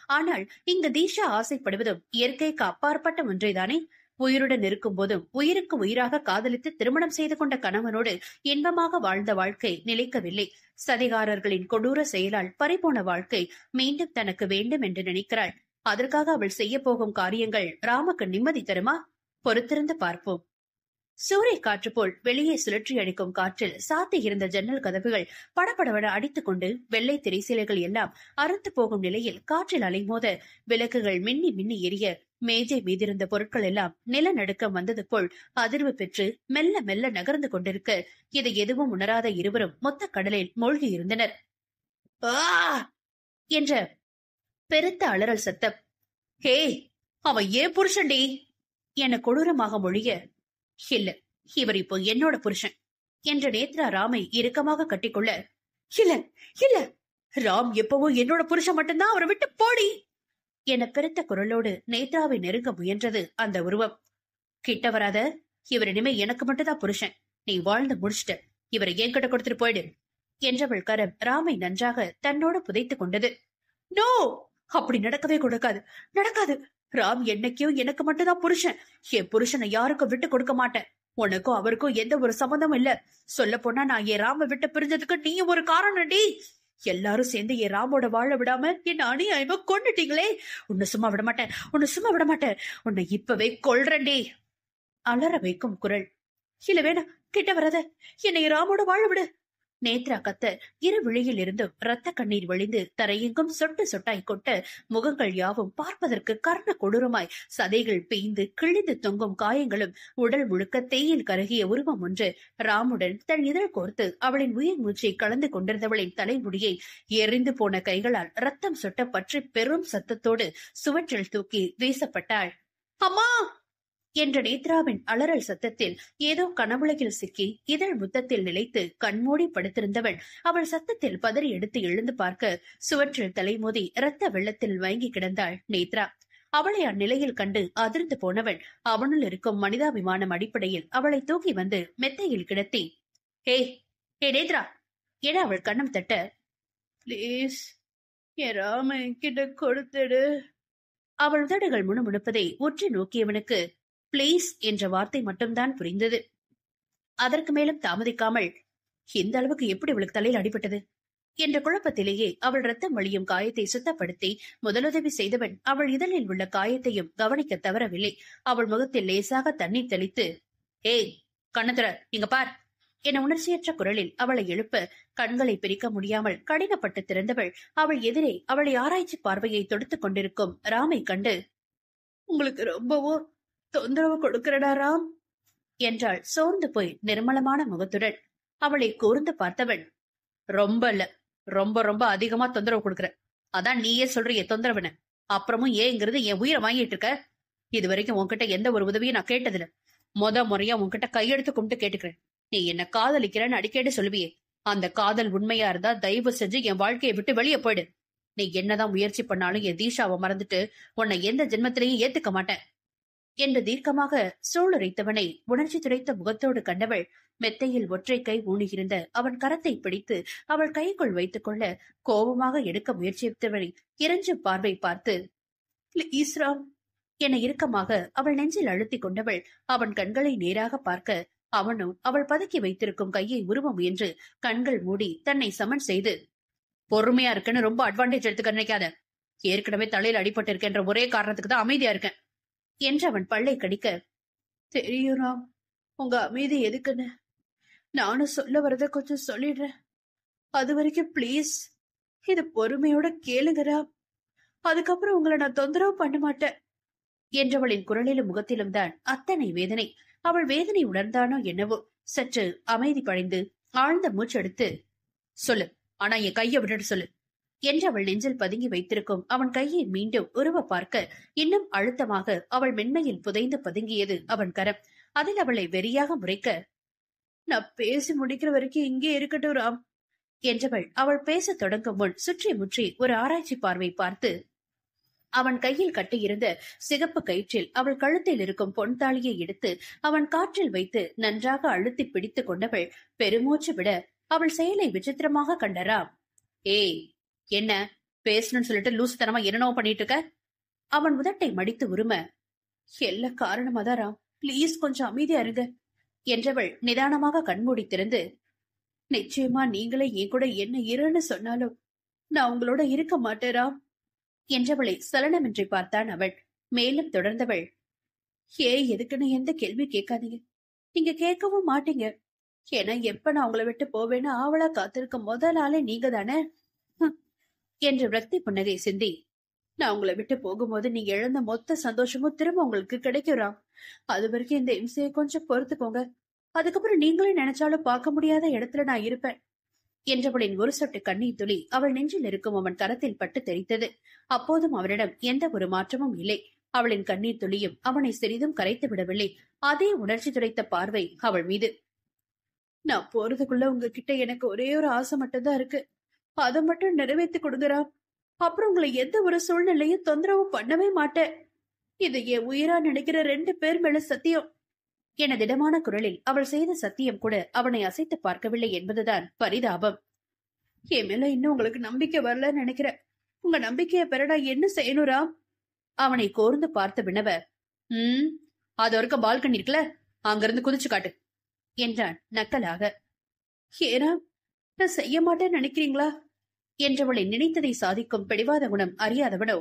ஆனால் இங்கு தீஷா ஆசைப்படுவதும் இயற்கைக்கு அப்பாற்பட்ட ஒன்றைதானே. உயிருடன் இருக்கும் போதும் உயிருக்கு உயிராக காதலித்து திருமணம் செய்து கொண்ட கணவனோடு இன்பமாக வாழ்ந்த வாழ்க்கை நிலைக்கவில்லை. சதிகாரர்களின் கொடூர செயலால் பறிபோன வாழ்க்கை மீண்டும் தனக்கு வேண்டும் என்று நினைக்கிறாள். அதற்காக அவள் செய்ய போகும் காரியங்கள் ராமுக்கு நிம்மதி தருமா? பொறுத்திருந்து பார்ப்போம். சூறை காற்று போல் வெளியே சுழற்றி அடிக்கும் காற்றில் சாத்தி இருந்த ஜன்னல் கதவுகள் படபடவட அடித்துக் கொண்டு வெள்ளை திரைசீலைகள் எல்லாம் அறுத்து போகும் நிலையில் காற்றில் அலைமோத விளக்குகள் மின்னி மின்னி எரிய மேஜை மீதிருந்த பொருட்கள் எல்லாம் நிலநடுக்கம் வந்தது போல் அதிர்வு பெற்று மெல்ல மெல்ல நகர்ந்து கொண்டிருக்க இதை எதுவும் உணராத இருவரும் மொத்த கடலில் மூழ்கி இருந்தனர். என்ற பெருத்த அலறல் சத்தம். ஹே, அவன் ஏன் புருஷன்டி என கொடூரமாக மொழிய, இல்ல இவர் இப்போ என்னோட புருஷன் என்ற நேத்ரா ராமை இறுக்கமாக கட்டிக்கொள்ள, இல்ல இல்ல ராம் எப்பவோ என்னோட புருஷன் மட்டும்தான், அவரை விட்டு போடி என பெருத்த குரலோடு நேத்ராவை நெருங்க முயன்றது அந்த உருவம். கிட்ட வராத, இவர் இனிமே எனக்கு மட்டும்தான் புருஷன், நீ வாழ்ந்து முடிச்சிட்ட, இவரை ஏன் கிட்ட கொடுத்துட்டு போயிடு என்றவள் கரம் ராமை நன்றாக தன்னோடு புதைத்துக் கொண்டது. நோ, அப்படி நடக்கவே கொடுக்காது, நடக்காது. ராம் என்னைக்கும் எனக்கு மட்டும்தான் புருஷன். என் புருஷனை யாருக்கும் விட்டு கொடுக்க மாட்டேன். உனக்கும் அவருக்கும் எந்த ஒரு சம்மந்தமும் இல்ல. சொல்ல போனா நான் என் ராம விட்டு பிரிஞ்சதுக்கு நீயும் ஒரு காரணம்டி. எல்லாரும் சேர்ந்து என் ராமோட வாழ விடாம என்ன அநியாயமா கொண்டுட்டீங்களே. உன்னை சும்மா விட மாட்டேன், உன்னை சும்மா விட மாட்டேன், உன்னை இப்பவே கொல்றேன்டி அலற வைக்கும் குரல். இல்ல வேணாம், கிட்ட வராத, என்னை ராமோட வாழ விடு. நேத்ரா கத்த இரு விழியில் இருந்தும் இரத்த கண்ணீர் வழிந்து தரையெங்கும் சொட்டு சொட்டாய் கொட்ட முகங்கள் யாவும் பார்ப்பதற்கு கர்ண கொடூரமாய் சதைகள் பெய்ந்து கிழிந்து தொங்கும் காயங்களும் உடல் முழுக்க தேயில் கருகிய உருவம் ஒன்று ராமுடன் தன் இதழ் கோர்த்து அவளின் உயிர் மூச்சை கலந்து கொண்டிருந்தவளின் தலைமுடியை எரிந்து போன கைகளால் ரத்தம் சொட்ட பற்றி பெரும் சத்தத்தோடு சுவற்றில் தூக்கி வீசப்பட்டாள். அம்மா என்ற நேத்ராவின் அலறல் சத்தத்தில் ஏதோ கனவுலகில் சிக்கி இதழ் முத்தத்தில் நிலைத்து கண்மூடி படுத்திருந்தவள் அவள் சத்தத்தில் பதறி எடுத்து எழுந்து பார்க்க சுவற்றில் தலைமோதி இரத்த வெள்ளத்தில் மயங்கி கிடந்தாள் நேத்ரா. அவளை அந்நிலையில் கண்டு அதிர்ந்து போனவள் அவனுள் இருக்கும் மனிதாபிமானம் அடிப்படையில் அவளை தூக்கி வந்து மெத்தையில் கிடத்தி, ஹே ஹே நேத்ரா என அவள் கண்ணம் தட்ட, பிளீஸ் என் ராம என்கிட்ட கொடுத்துடு. அவள் உதடுகள் முணுமுணுப்பதை உற்று நோக்கியவனுக்கு பிளீஸ் என்ற வார்த்தை மட்டும்தான் புரிந்தது. அதற்கு மேலும் தாமதிக்காமல், இந்த அளவுக்கு எப்படி அவளுக்கு தலையில் அடிபட்டது? என்ற குழப்பத்திலேயே அவள் ரத்தம் வழியும் காயத்தை சுத்தப்படுத்தி முதலுதவி செய்தவன் அவள் இதழில் உள்ள காயத்தையும் கவனிக்க தவறவில்லை. அவள் முகத்தில் லேசாக தண்ணீர் தெளித்து, ஏய் கண்ணத்துற, இங்க பார் என உணர்ச்சியற்ற குரலில் அவளை எழுப்ப கண்களை பிரிக்க முடியாமல் கடினப்பட்டு திறந்தவள் அவள் எதிரே அவளை ஆராய்ச்சி பார்வையை தொடுத்துக் கொண்டிருக்கும் ராமை கண்டு, உங்களுக்கு ரொம்பவோ தொந்தரவு கொடுக்கிறடா ராம் என்றாள் சோர்ந்து போய் நிர்மலமான முகத்துடன். அவளை கூர்ந்து பார்த்தவன், ரொம்ப இல்ல, ரொம்ப ரொம்ப அதிகமா தொந்தரவு கொடுக்கற. அதான் நீயே சொல்றிய தொந்தரவுன்னு. அப்புறமும் ஏங்கிறது என் உயிரை வாங்கிட்டு இருக்க. இது வரைக்கும் உன்கிட்ட எந்த ஒரு உதவியும் நான் கேட்டதில்ல. முறையா உன்கிட்ட கையெடுத்து கும்பிட்டு கேட்டுக்கிறேன். நீ என்ன காதலிக்கிறன்னு அடிக்கடி சொல்லுவியே, அந்த காதல் உண்மையா இருந்தா தயவு செஞ்சு என் வாழ்க்கையை விட்டு வெளியே போயிடு. நீ என்னதான் முயற்சி பண்ணாலும் என் தீஷாவை மறந்துட்டு உன்னை எந்த ஜென்மத்திலையும் ஏத்துக்க மாட்டேன் என்று தீர்க்கமாக சூளுரைத்தவனை உணர்ச்சி துடைத்த முகத்தோடு கண்டவள் மெத்தையில் ஒற்றை கை ஊனியிருந்த அவன் கரத்தை பிடித்து அவள் கைக்குள் வைத்துக் கொள்ள கோபமாக எடுக்க முயற்சித்தவனை இறைஞ்சும் பார்வை பார்த்து, ப்ளீஸ் ராம் என இறுக்கமாக அவள் நெஞ்சில் அழுத்திக் கொண்டவள் அவன் கண்களை நேராக பார்க்க அவனும் அவள் பதுக்கி வைத்திருக்கும் கையை உருவ முயன்று கண்கள் மூடி தன்னை சமன் செய்து, பொறுமையா இருக்குன்னு ரொம்ப அட்வான்டேஜ் எடுத்துக்க நினைக்காத. ஏற்கனவே தலையில் அடிபட்டு இருக்கின்ற ஒரே காரணத்துக்கு தான் அமைதியா இருக்கேன் என்று அவன் பல்லை கடிக்க, தெரியும் ராம், உங்க அமைதி எதுக்குன்னு. நானும் சொல்ல வரத கொஞ்சம் சொல்லிடுறேன். அது வரைக்கும் பிளீஸ் இது பொறுமையோட கேளுங்க ராம். அதுக்கப்புறம் உங்களை நான் தொந்தரவு பண்ண மாட்டேன் என்றவளின் குரலிலும் முகத்திலும் தான் அத்தனை வேதனை. அவள் வேதனை உணர்ந்தானோ என்னவோ சற்று அமைதி படைந்து ஆழ்ந்த மூச்செடுத்து, சொல்லு, ஆனா என் கையை விட்டுட்டு சொல்லு என்று அவள் நெஞ்சில் பதுங்கி வைத்திருக்கும் அவன் கையை மீண்டும் உருவ பார்க்க இன்னும் அழுத்தமாக அவள் மென்மையில் புதைந்து பதுங்கியது அவன் கரம். அதில் அவளை வெறியாக முறைக்க, நான் பேசி முடிக்கிற வரைக்கும் இங்கே இருக்கட்டும் ராம் என்றவள் அவள் பேசத் தொடங்கும் முன் சுற்றி முற்றி ஒரு ஆராய்ச்சி பார்வை பார்த்து அவன் கையில் கட்டியிருந்த சிகப்பு கயிற்றில் அவள் கழுத்தில் இருக்கும் பொன் தாலியை எடுத்து அவன் காற்றில் வைத்து நன்றாக அழுத்தி பிடித்துக் கொண்டவள் பெருமூச்சு விட அவள் செயலை விசித்திரமாக கண்டராம். ஏய், என்ன பேசணும்னு சொல்லிட்டு லூசுத்தனமா என்னனோ பண்ணிட்டு இருக்க? அவன் உதட்டை மடித்து உரும, எல்லா காரணமாதான் ராம், பிளீஸ் கொஞ்சம் அமைதியா இருங்க என்றவள் நிதானமாக கண்மூடி திறந்து, நிச்சயமா நீங்களே என் கூட என்ன இருன்னு சொன்னாலும் நான் உங்களோட இருக்க மாட்டேன் ராம் என்றவளை சலனமின்றி பார்த்தான் அவள். மேலும் தொடர்ந்தவள், எதுக்குன்னு எந்த கேள்வி கேட்காதீங்க, நீங்க கேட்கவும் மாட்டீங்க. ஏன்னா எப்ப நான் உங்களை விட்டு போவேன்னு ஆவலா காத்திருக்க முதல் ஆளே நீங்க தானே என்று விரக்தி புன்னகை சிந்தி, நான் உங்களை விட்டு போகும்போது நீங்க இழந்த மொத்த சந்தோஷமும் திரும்ப உங்களுக்கு கிடைக்கும். அது வரைக்கும் இந்த இம்சையை கொஞ்சம் பொறுத்துக்கோங்க. அதுக்கப்புறம் நீங்களே நினைச்சாலும் பார்க்க முடியாத இடத்துல நான் இருப்பேன் என்றவளின் ஒரு சொட்டு கண்ணீர் துளி அவள் நெஞ்சில் இருக்கும் அவன் கரத்தில் பட்டு தெரித்தது. அப்போதும் அவனிடம் எந்த ஒரு மாற்றமும் இல்லை. அவளின் கண்ணீர் துளியும் அவனை சிறிதும் கரைத்து விடவில்லை. அதே உணர்ச்சி துடைத்த பார்வை அவள் மீது. நான் போறதுக்குள்ள உங்ககிட்ட எனக்கு ஒரே ஒரு ஆசை மட்டும்தான் இருக்கு, அதை மட்டும் நிறைவேற்றி கொடுங்கறா. அப்புறம் உங்களை எந்த ஒரு சூழ்நிலையும் தொந்தரவு பண்ணவே மாட்டேன். இது என் உயிரா நினைக்கிற 2 பேர் மேல சத்தியம் என திடமான குரலில் அவள் செய்த சத்தியம் கூட அவனை அசைத்து பார்க்கவில்லை என்பதுதான் பரிதாபம். என் மேல இன்னும் உங்களுக்கு நம்பிக்கை வரலன்னு நினைக்கிற. உங்க நம்பிக்கையை பெற நான் என்ன செய்யணும்ரா? அவனை கோர்ந்து பார்த்து வினவ, அது வரைக்கும் பால்கனி இருக்குல்ல, அங்கிருந்து குதிச்சு காட்டு என்றான் நக்கலாக. ஏனா நான் செய்ய மாட்டேன்னு நினைக்கிறீங்களா என்றவளை நினைத்ததை சாதிக்கும் பிடிவாத குணம் அறியாதவனோ,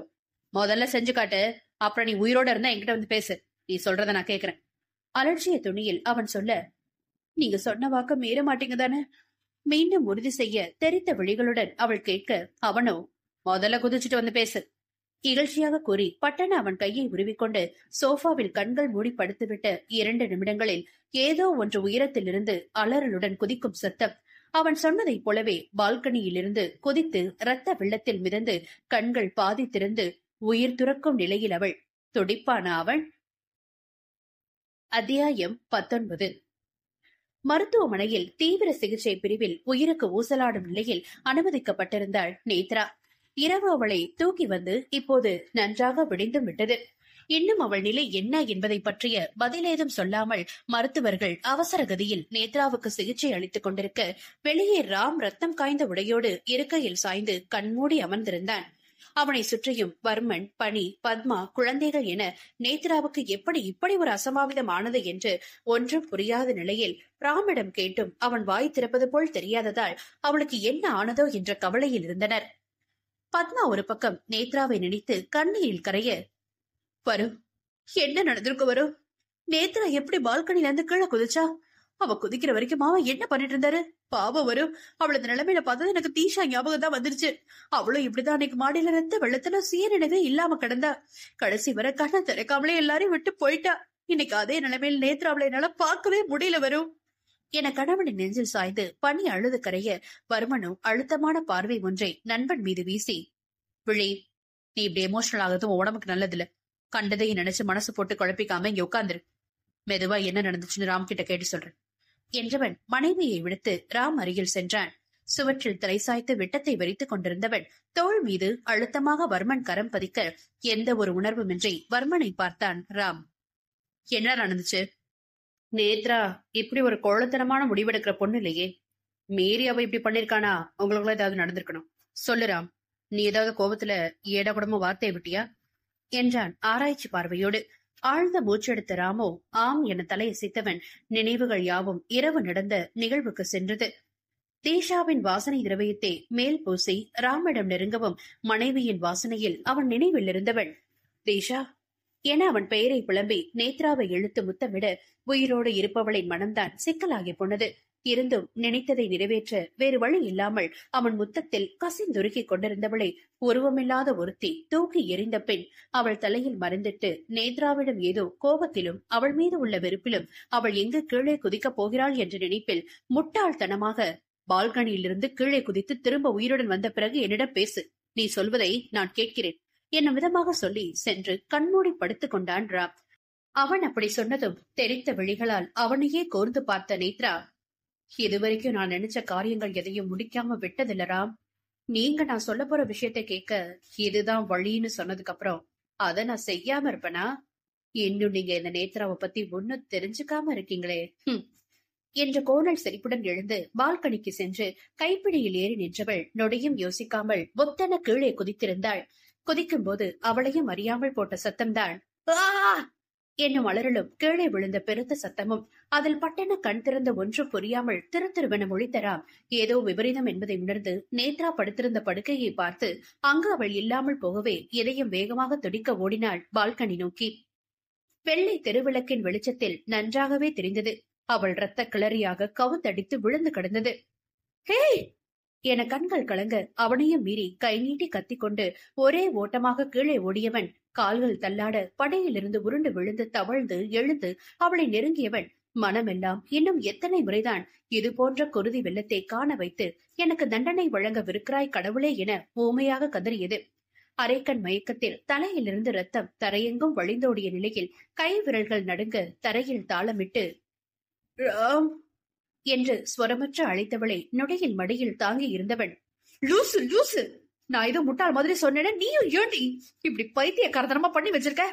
முதல்ல செஞ்சு காட்டு, அப்புறம் நீ உயிரோட இருந்தா என்கிட்ட வந்து பேசு, நீ சொல்றத நான் கேக்குறேன் அலட்சிய துணியில் அவன் சொல்ல, நீங்க சொன்ன வாக்க மீற மாட்டீங்க தானே மீண்டும் உறுதி செய்ய தெரித்த விழிகளுடன் அவள் கேட்க அவனோ, முதல்ல குதிச்சுட்டு வந்து பேசு இகழ்ச்சியாக கூறி பட்டன அவன் கையை உருவிக்கொண்டு சோஃபாவில் கண்கள் மூடி படுத்துவிட்ட 2 நிமிடங்களில் ஏதோ ஒன்று உயரத்திலிருந்து அலறலுடன் குதிக்கும் சத்தம். அவன் சொன்னதைப் போலவே பால்கனியிலிருந்து குதித்து இரத்த வெள்ளத்தில் மிதந்து கண்கள் பாதி திறந்து உயிர் துறக்கும் நிலையில் அவள் துடிப்பான அவன். அத்தியாயம் 19. மருத்துவமனையில் தீவிர சிகிச்சை பிரிவில் உயிருக்கு ஊசலாடும் நிலையில் அனுமதிக்கப்பட்டிருந்தாள் நேத்ரா. இரவு அவளை தூக்கி வந்து இப்போது நன்றாக விடிந்தும் விட்டது. இன்னும் அவள் நிலை என்ன என்பதை பற்றிய பதிலேதும் சொல்லாமல் மருத்துவர்கள் அவசர கதியில் நேத்ராவுக்கு சிகிச்சை அளித்துக் கொண்டிருக்க வெளியே ராம் ரத்தம் காய்ந்த உடையோடு இருக்கையில் சாய்ந்து கண்மூடி அமர்ந்திருந்தான். அவனை சுற்றியும் வர்மன், பனி, பத்மா, குழந்தைகள் என நேத்ராவுக்கு எப்படி இப்படி ஒரு அசம்பாவிதம் ஆனது என்று ஒன்றும் புரியாத நிலையில் ராமிடம் கேட்டும் அவன் வாய் திறப்பது போல் தெரியாததால் அவளுக்கு என்ன ஆனதோ என்ற கவலையில் இருந்தனர். பத்மா ஒரு பக்கம் நேத்ராவை நினைத்து கண்ணீரில் கரைய, வரும் என்ன நடந்திருக்கு வரும்? நேத்ரா எப்படி பால்கனில இருந்து கீழே குதிச்சா? அவ குதிக்கிற வரைக்கும் மாமா என்ன பண்ணிட்டு இருந்தாரு? பாவம் வரும். அவளது நிலைமையில பார்த்தது எனக்கு தீஷா ஞாபகம் தான் வந்துருச்சு. அவளும் இப்படிதான் அன்னைக்கு மாடியில இருந்து வெள்ளத்துல சுயநினைவே இல்லாம கிடந்தா. கடைசி வரை கண்ண திறக்காமலே எல்லாரையும் விட்டு போயிட்டா. இன்னைக்கு அதே நிலைமையில் நேத்ரா அவளை என்னால பார்க்கவே முடியல வரும் என கணவனின் நெஞ்சில் சாய்ந்து பனி அழுது கரைய, வர்மனும் அழுத்தமான பார்வை ஒன்றை நண்பன் மீது வீசி, விழி, நீ இப்படி எமோஷனல் ஆகிறதும் உடம்புக்கு நல்லதில்ல. கண்டதையும் நினைச்சு மனசு போட்டு குழப்பிக்காம இங்க உட்கார்ந்துரு. மெதுவா என்ன நடந்துச்சுன்னு ராம் கிட்ட கேட்டு சொல்றேன் என்றவன் மனைவியை விடுத்து ராம் அருகில் சென்றான். சுவற்றில் தலை சாய்த்து விட்டத்தை வெறித்துக் கொண்டிருந்தவன் தோள் மீது அழுத்தமாக வர்மன் கரம் பதிக்க எந்த ஒரு உணர்வுமின்றி வர்மனை பார்த்தான் ராம். என்ன நடந்துச்சு? நேத்ரா இப்படி ஒரு கோழத்தனமான முடிவெடுக்கிற பொண்ணு இல்லையே. மீறி அவ இப்படி பண்ணிருக்கானா? உங்களுக்குள்ள ஏதாவது நடந்திருக்கணும். சொல்லு ராம், நீ ஏதாவது கோபத்துல ஏடா கூடமோ வார்த்தையை விட்டியா என்றான் ஆராய்ச்சி பார்வையோடு. ஆழ்ந்த மூச்செடுத்த ராமோ ஆம் என தலையசைத்தவன் நினைவுகள் யாவும் இரவு நடந்த நிகழ்வுக்கு சென்றது. தீஷாவின் வாசனை திரவியத்தை மேல் பூசி ராமிடம் நெருங்கவும் மனைவியின் வாசனையில் அவன் நினைவில் இருந்தவள். தீஷா என அவன் பெயரை புலம்பி நேத்ராவை இழுத்து முத்தமிட உயிரோடு இருப்பவளின் மனம்தான் சிக்கலாகி போனது. இருந்தும் நினைத்ததை நிறைவேற்ற வேறு வழி இல்லாமல் அவன் முத்தத்தில் கசிந்துருக்கிக் கொண்டிருந்தவளை உருவமில்லாத ஒருத்தி தூக்கி எறிந்த பின் அவள் தலையில் மறைந்திட்டு நேத்ராவிடம் ஏதோ கோபத்திலும் அவள் மீது உள்ள வெறுப்பிலும் அவள் எங்கு கீழே குதிக்கப் போகிறாள் என்ற நினைப்பில் முட்டாள்தனமாக பால்கனியிலிருந்து கீழே குதித்து திரும்ப உயிருடன் வந்த பிறகு என்னிடம் பேசு, நீ சொல்வதை நான் கேட்கிறேன் என்னும் விதமாக சொல்லி சென்று கண்மூடி படுத்துக் கொண்டான் ராம். அவன் அப்படி சொன்னதும் தெரித்த விழிகளால் அவனையே கோர்ந்து பார்த்த நேத்ரா, இதுவரைக்கும் நான் நினைச்ச காரியங்கள் எதையும் முடிக்காம விட்டதில்ல ராம். நீங்க நான் சொல்ல போற விஷயத்த கேட்க இதுதான் வழின்னு சொன்னதுக்கு அப்புறம் அத நான் செய்யாம இருப்பேனா? இன்னும் நீங்க இந்த நேத்ராவை பத்தி ஒன்னும் தெரிஞ்சுக்காம இருக்கீங்களே என்ற கோணல் சிரிப்புடன் எழுந்து பால்கனிக்கு சென்று கைப்பிடியில் ஏறி நின்றவள் நொடியும் யோசிக்காமல் பொத்தென கீழே குதித்திருந்தாள். குதிக்கும் போது அவளையும் அறியாமல் போட்ட சத்தம்தான் என்னும் அலறலும் கீழே விழுந்த பெருத்த சத்தமும். அதில் பட்டென கண் திறந்த ஒன்று புரியாமல் திருத்திருவென மொழித்தராம். ஏதோ விபரீதம் என்பதை உணர்ந்து நேத்ரா படுத்திருந்த படுக்கையை பார்த்து அங்கு அவள் இல்லாமல் போகவே எதையும் வேகமாக துடிக்க ஓடினாள் பால்கனி நோக்கி. வெள்ளை தெருவிளக்கின் வெளிச்சத்தில் நன்றாகவே தெரிந்தது. அவள் இரத்த கிளறியாக கவுத்தடித்து விழுந்து கிடந்தது. ஹே என கண்கள் கலங்க அவனையும் மீறி கை நீட்டி கத்திக்கொண்டு ஒரே ஓட்டமாக கீழே ஓடியவன் கால்கள் தள்ளாட படையிலிருந்து உருண்டு விழுந்து தவழ்ந்து எழுந்து அவளை நெருங்கியவன் மனமெல்லாம் இன்னும் எத்தனை முறைதான் இது போன்ற குருதி வெள்ளத்தை காண வைத்து எனக்கு தண்டனை வழங்கவிருக்கிறாய் கடவுளே என ஊமையாக கதறியது. அரைக்கண் மயக்கத்தில் தலையிலிருந்து ரத்தம் தரையெங்கும் வழிந்தோடிய நிலையில் கை விரல்கள் நடுங்க தரையில் தாளமிட்டு ராம் என்று ஸ்வரமற்ற அழைத்தவளை நொடியில் மடியில் தாங்கி இருந்தவன், லூசு லூசு, நான் ஏதோ முட்டாள் மாதிரி சொன்னேன், நீயும் ஏண்டி இப்படி பைத்திய கரதனமா பண்ணி வச்சிருக்க?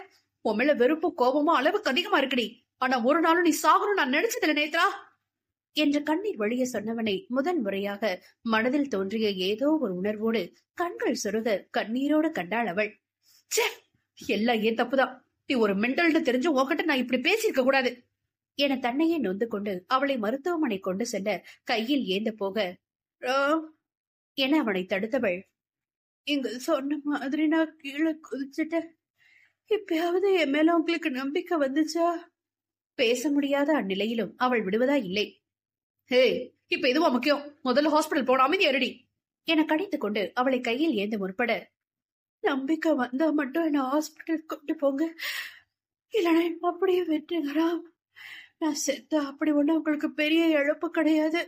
உன் மேல வெறுப்பும் கோபமும் அளவுக்கு அதிகமா இருக்குடி. ஆனா ஒரு நாளும் நீ சாகணும் நான் நினைச்சதில்ல நேத்ரா என்று கண்ணீர் வழிய சொன்னவனை முதன் முறையாக மனதில் தோன்றிய ஏதோ ஒரு உணர்வோடு கண்கள் சொருக கண்ணீரோடு கண்டாள் அவள். சே, எல்லாம் ஏன் தப்புதான். நீ ஒரு மென்டல்னு தெரிஞ்சு உன்கிட்ட நான் இப்படி பேசியிருக்க கூடாது என தன்னையே நொந்து கொண்டு அவளை மருத்துவமனை கொண்டு செல்ல கையில் ஏந்த போக என அவனை தடுத்தவள், இங்க சொன்ன மாதிரி நான் கீழே குதிச்சுட்டேன். இப்பயாவது என் மேல உங்களுக்கு நம்பிக்கை வந்துச்சா? பேச முடியாத அந்நிலையிலும் அவள் விடுவதா இல்லை. ஹே, இப்ப எதுவா முக்கியம்? முதல்ல ஹாஸ்பிட்டல் போன அமைதி அருடி என கடித்துக் கொண்டு அவளை கையில் ஏந்த முற்பட, நம்பிக்கை வந்தா மட்டும் என்ன ஹாஸ்பிட்டல் கொண்டு போங்க, இல்லைன்னா அப்படியே வெட்டுங்கறா. நான் செத்தா அப்படி ஒண்ணு உங்களுக்கு பெரிய இழப்பு கிடையாது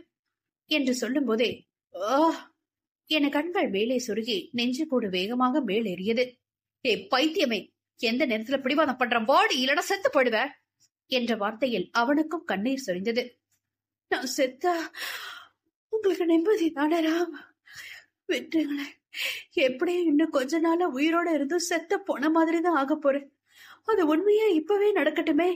என்று சொல்லும் போதே என கண்கள் மேலே சுருகி நெஞ்சு கூடு வேகமாக மேலேறியது. ஏ பைத்தியமே, எந்த நேரத்துல பிடிவாதம் பண்ற பாடி, இல்லைன்னா செத்து போயிடுவ என்ற வார்த்தையில் அவனுக்கும் கண்ணீர் சொரிந்தது. நான் செத்தா உங்களுக்கு நிம்மதி தானே ராம், விட்டுங்களேன். எப்படியும் இன்னும் கொஞ்ச நாளா உயிரோட இருந்து செத்த போன மாதிரிதான் ஆக போறேன். அது உண்மையா இப்பவே நடக்கட்டுமே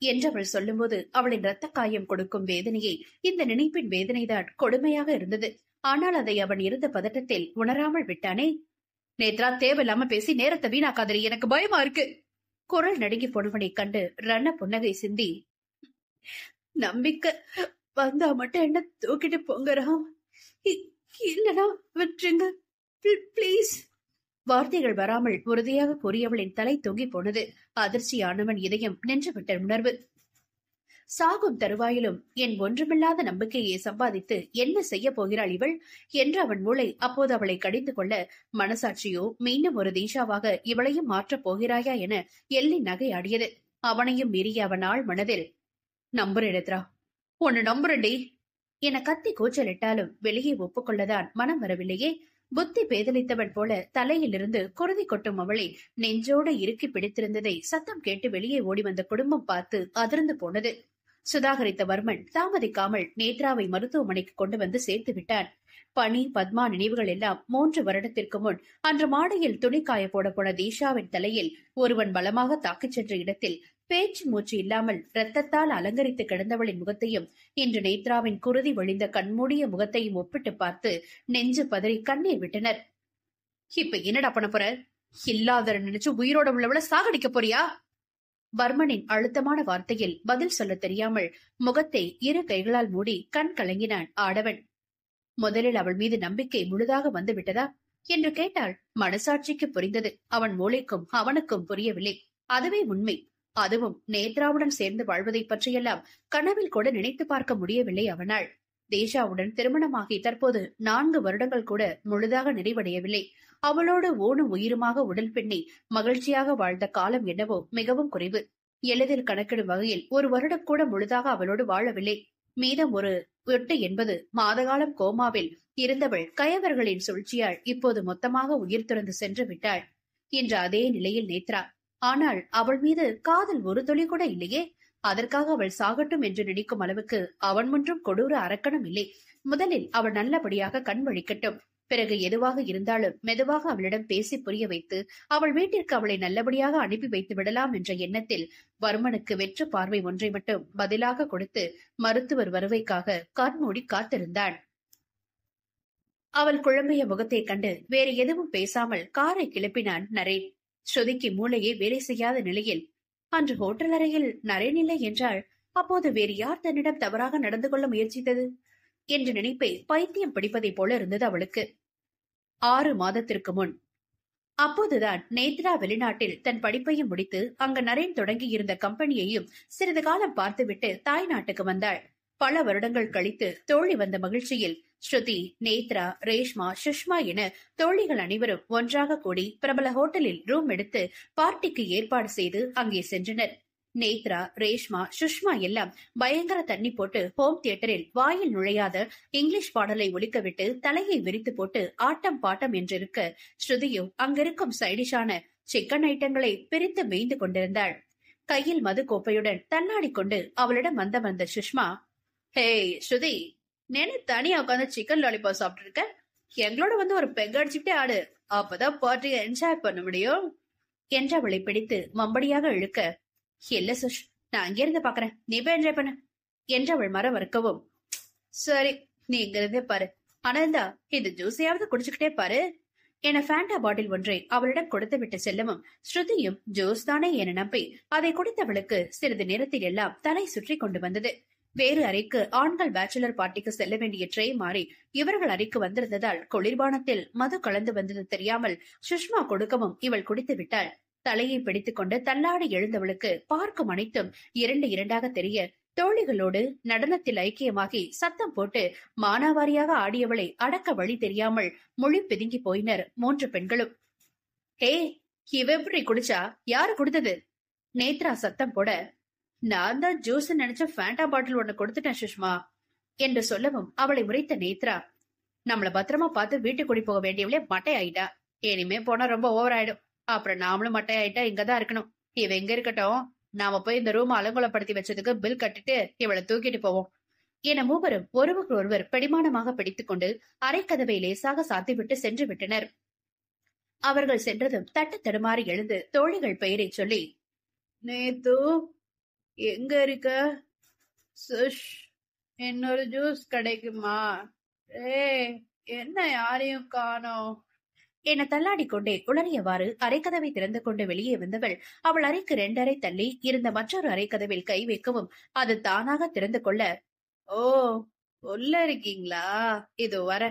என்றவள் சொல்லும்போது அவளின் இரத்த காயம் கொடுக்கும் வேதனையை இந்த நினைப்பின் வேதனைதான் கொடுமையாக இருந்தது. ஆனால் அதை அவன் இருந்த பதட்டத்தில் உணராமல் விட்டானே. நேத்ரா, தேவையில்லாம பேசி நேரத்தை வீணாக்காதரி, எனக்கு பயமா இருக்கு. குரல் நடுங்கி போனவனை கண்டு ரண புன்னகை சிந்தி, நம்பிக்கை வந்தா மட்டும் என்ன தூக்கிட்டு போங்கறாம், இல்லனா விட்டுருங்க பிளீஸ். வார்த்தைகள் வராமல் உறுதியாக கூறியவளின் தலை தொங்கி போனது. அதிர்ச்சியானவன் இதயம் நின்றுவிட்ட உணர்வு. சாகும் தருவாயிலும் என் ஒன்றுமில்லாத நம்பிக்கையை சம்பாதித்து என்ன செய்ய போகிறாள் இவள் என்று அவன் மூளை அப்போது அவளை கடிந்து கொள்ள, மனசாட்சியோ மீண்டும் ஒரு தீஷாவாக இவளையும் மாற்றப் போகிறாயா என எள்ளி நகையாடியது. அவனையும் மீறிய அவன் ஆள் மனதில், நம்புறேன், உன்னை நம்புறேன்டி என கத்தி கூச்சலிட்டாலும் வெளியே ஒப்புக்கொள்ளதான் மனம் வரவில்லையே. புத்தி பேதலித்தவன் போல தலையிலிருந்து குருதி கொட்டும் அவளை நெஞ்சோடு இறுக்கி பிடித்திருந்ததை சத்தம் கேட்டு வெளியே ஓடி வந்த குடும்பம் பார்த்து அதிர்ந்து போனது. சுதாகரித்த வர்மன் தாமதிக்காமல் நேத்ராவை மருத்துவமனைக்கு கொண்டு வந்து சேர்த்து விட்டான். பனி, பத்மா நினைவுகள் எல்லாம் 3 வருடத்திற்கு முன் அன்று மாடையில் துணி காய போட போன தீஷாவின் தலையில் ஒருவன் பலமாக தாக்கிச் சென்ற இடத்தில் பேச்சு மூச்சு இல்லாமல் ரத்தத்தால் அலங்கரித்து கிடந்தவளின் முகத்தையும் இன்று நேத்ராவின் குருதி வழிந்த கண்மூடிய முகத்தையும் ஒப்பிட்டு பார்த்து நெஞ்சு பதறி கண்ணீர் விட்டனர். இப்ப என்னடா பண்ண போற? இல்லாத நினைச்சு உயிரோட உள்ளவள சாகடிக்க போறியா? வர்மனின் அழுத்தமான வார்த்தையில் பதில் சொல்ல தெரியாமல் முகத்தை இரு கைகளால் மூடி கண் கலங்கினான் ஆடவன். முதலில் அவள் மீது நம்பிக்கை முழுதாக வந்து விட்டதா என்று கேட்டால் மனசாட்சிக்கு புரிந்தது. அவன் மூளைக்கும் அவனுக்கும் புரியவில்லை. அதுவே உண்மை. அதுவும் நேத்ராவுடன் சேர்ந்து வாழ்வதை பற்றியெல்லாம் கனவில் கூட நினைத்து பார்க்க முடியவில்லை அவனால். தேஷாவுடன் திருமணமாகி தற்போது 4 வருடங்கள் கூட முழுதாக நிறைவடையவில்லை. அவளோடு ஊனும் உயிருமாக உடல் பின்னி மகிழ்ச்சியாக வாழ்ந்த காலம் என்னவோ மிகவும் குறைவு. எளிதில் கணக்கிடும் வகையில் 1 வருடம் கூட முழுதாக அவளோடு வாழவில்லை. மீதம் ஒரு 8 என்பது மாதகாலம் கோமாவில் இருந்தவள் கயவர்களின் சூழ்ச்சியால் இப்போது மொத்தமாக உயிர் துறந்து சென்று விட்டாள். இன்று அதே நிலையில் நேத்ரா. ஆனால் அவள் மீது காதல் ஒரு துளி கூட இல்லையே. அதற்காக அவள் சாகட்டும் என்று நினைக்கும் அளவுக்கு அவன் முன்றும் கொடூர அரக்கணம் இல்லை. முதலில் அவள் நல்லபடியாக கண் வழிக்கட்டும். பிறகு எதுவாக இருந்தாலும் மெதுவாக அவளிடம் பேசி புரிய வைத்து அவள் வீட்டிற்கு அவளை நல்லபடியாக அனுப்பி வைத்து விடலாம் என்ற எண்ணத்தில் வர்மனுக்கு வெற்று பார்வை ஒன்றை மட்டும் பதிலாக கொடுத்து மருத்துவர் வருவைக்காக கண்மூடி காத்திருந்தான். அவள் குழம்பிய முகத்தை கண்டு வேறு எதுவும் பேசாமல் காரை கிளப்பினான் நரேன். ஸ்ருதிக்கு மூளையே வேலை செய்யாத நிலையில், அன்று ஹோட்டல் அறையில் நரேன் இல்லை என்றால் அப்போது வேறு யார் தன்னிடம் தவறாக நடந்து கொள்ள முயற்சித்தது என்ற நினைப்பை பைத்தியம் பிடிப்பதைப் போல இருந்தது அவளுக்கு. 6 மாதத்திற்கு முன் அப்போதுதான் நேத்ரா வெளிநாட்டில் தன் படிப்பையும் முடித்து அங்கு நரேன் தொடங்கி இருந்த கம்பெனியையும் சிறிது காலம் பார்த்துவிட்டு தாய் நாட்டுக்கு வந்தாள். பல வருடங்கள் கழித்து தோழி வந்த மகிழ்ச்சியில் ஸ்ருதி, நேத்ரா, ரேஷ்மா, சுஷ்மா என தோழிகள் அனைவரும் ஒன்றாக கூடி பிரபல ஹோட்டலில் ரூம் எடுத்து பார்ட்டிக்கு ஏற்பாடு செய்து அங்கே சென்றனர். நேத்ரா, ரேஷ்மா, சுஷ்மா எல்லாம் பயங்கர தண்ணி போட்டு ஹோம் தியேட்டரில் வாயில் நுழையாத இங்கிலீஷ் பாடலை ஒலிக்கவிட்டு தலையை விரித்து போட்டு ஆட்டம் பாட்டம் என்றிருக்க, ஸ்ருதியோ அங்கிருக்கும் சைடிஷான சிக்கன் ஐட்டங்களை பிரித்து மேய்ந்து கொண்டிருந்தாள். கையில் மது கோப்பையுடன் தள்ளாடி கொண்டு அவளிடம் வந்த சுஷ்மா, ஹே ஸ்ருதி, நேனு தனியா உட்காந்து சிக்கன் லாலிபாப் சாப்பிட்டு இருக்க, எங்களோட வந்து ஒரு பெக் அடிச்சுட்டே ஆடு, அப்பதான் பார்ட்டியை என்ஜாய் பண்ண முடியும் என்று அவளை பிடித்து மம்படியாக இழுக்க, இல்ல சுஷ், நான் அங்கே இருந்து பாக்குறேன், நீ போய் என்ஜாய் பண்ண என்று அவள் மரம் மறுக்கவும், சரி நீ இங்க இருந்தே பாரு, ஆனந்தா இந்த ஜூஸையாவது குடிச்சுக்கிட்டே பாரு என ஃபேண்டா பாட்டில் ஒன்றை அவளிடம் கொடுத்து விட்டு செல்லவும், ஸ்ருதியும் ஜூஸ் தானே என நம்பி அதை குடித்தவளுக்கு சிறிது நேரத்தில் எல்லாம் தலை சுற்றி கொண்டு வந்தது. வேறு அறைக்கு ஆண்கள் பேச்சுலர் பார்ட்டிக்கு செல்ல வேண்டிய ட்ரே மாறி இவர்கள் அறைக்கு வந்திருந்ததால் குளிர்பானத்தில் மது கலந்து வந்தது தெரியாமல் சுஷ்மா கொடுக்கவும் இவள் குடித்து விட்டாள். தலையை பிடித்துக் கொண்டு தள்ளாடி எழுந்தவளுக்கு பார்க்கும் அனைத்தும் 2 தெரிய தோழிகளோடு நடனத்தில் ஐக்கியமாகி சத்தம் போட்டு மானாவாரியாக ஆடியவளை அடக்க வழி தெரியாமல் மொழி பிதுங்கி போயினர் 3 பெண்களும். ஹே, இவ எப்படி குடிச்சா? யாரு குடுத்தது? நேத்ரா சத்தம் போட, நான் தான் ஜூஸ் நினைச்ச ஃபேண்டா பாட்டில் ஒண்ணு கொடுத்துட்டேன் சுஷ்மா என்று சொல்லவும் அவளை முறைத்த நேத்ரா, நம்மள பத்திரமா பார்த்து வீட்டுக்கு கூடி போக வேண்டியவளே மட்டை ஆயிட்டா, இனிமே போனா ரொம்ப ஓவர் ஆயிடும், அப்புறம் நாமளும் மட்டை ஆயிட்டா இங்கதான் இருக்கணும், இவ எங்க இருக்கட்டும், நாம போய் இந்த ரூம் அலங்கோலப்படுத்தி வச்சதுக்கு பில் கட்டிட்டு இவளை தூக்கிட்டு போவோம் என மூவரும் ஒருவருக்கு ஒருவர் பிடிமானமாக பிடித்துக் கொண்டு அரைக்கதவை லேசாக சாத்திவிட்டு சென்று விட்டனர். அவர்கள் சென்றதும் தட்டு தடுமாறி எழுந்து தோழிகள் பெயரை சொல்லி, நேத்து எங்க இருக்க சுஷ், இன்னொரு ஜூஸ் கிடைக்குமா? என்ன யாரையும் காணோம் என தள்ளாடி கொண்டே உளறியவாறு அரைக்கதவை திறந்து கொண்டு வெளியே வந்தவள் அவள் அறைக்கு 2 அறை தள்ளி இருந்த மற்றொரு அரைக்கதவில் கை வைக்கவும் அது தானாக திறந்து கொள்ள, ஓ, உள்ள இருக்கீங்களா, இதோ வர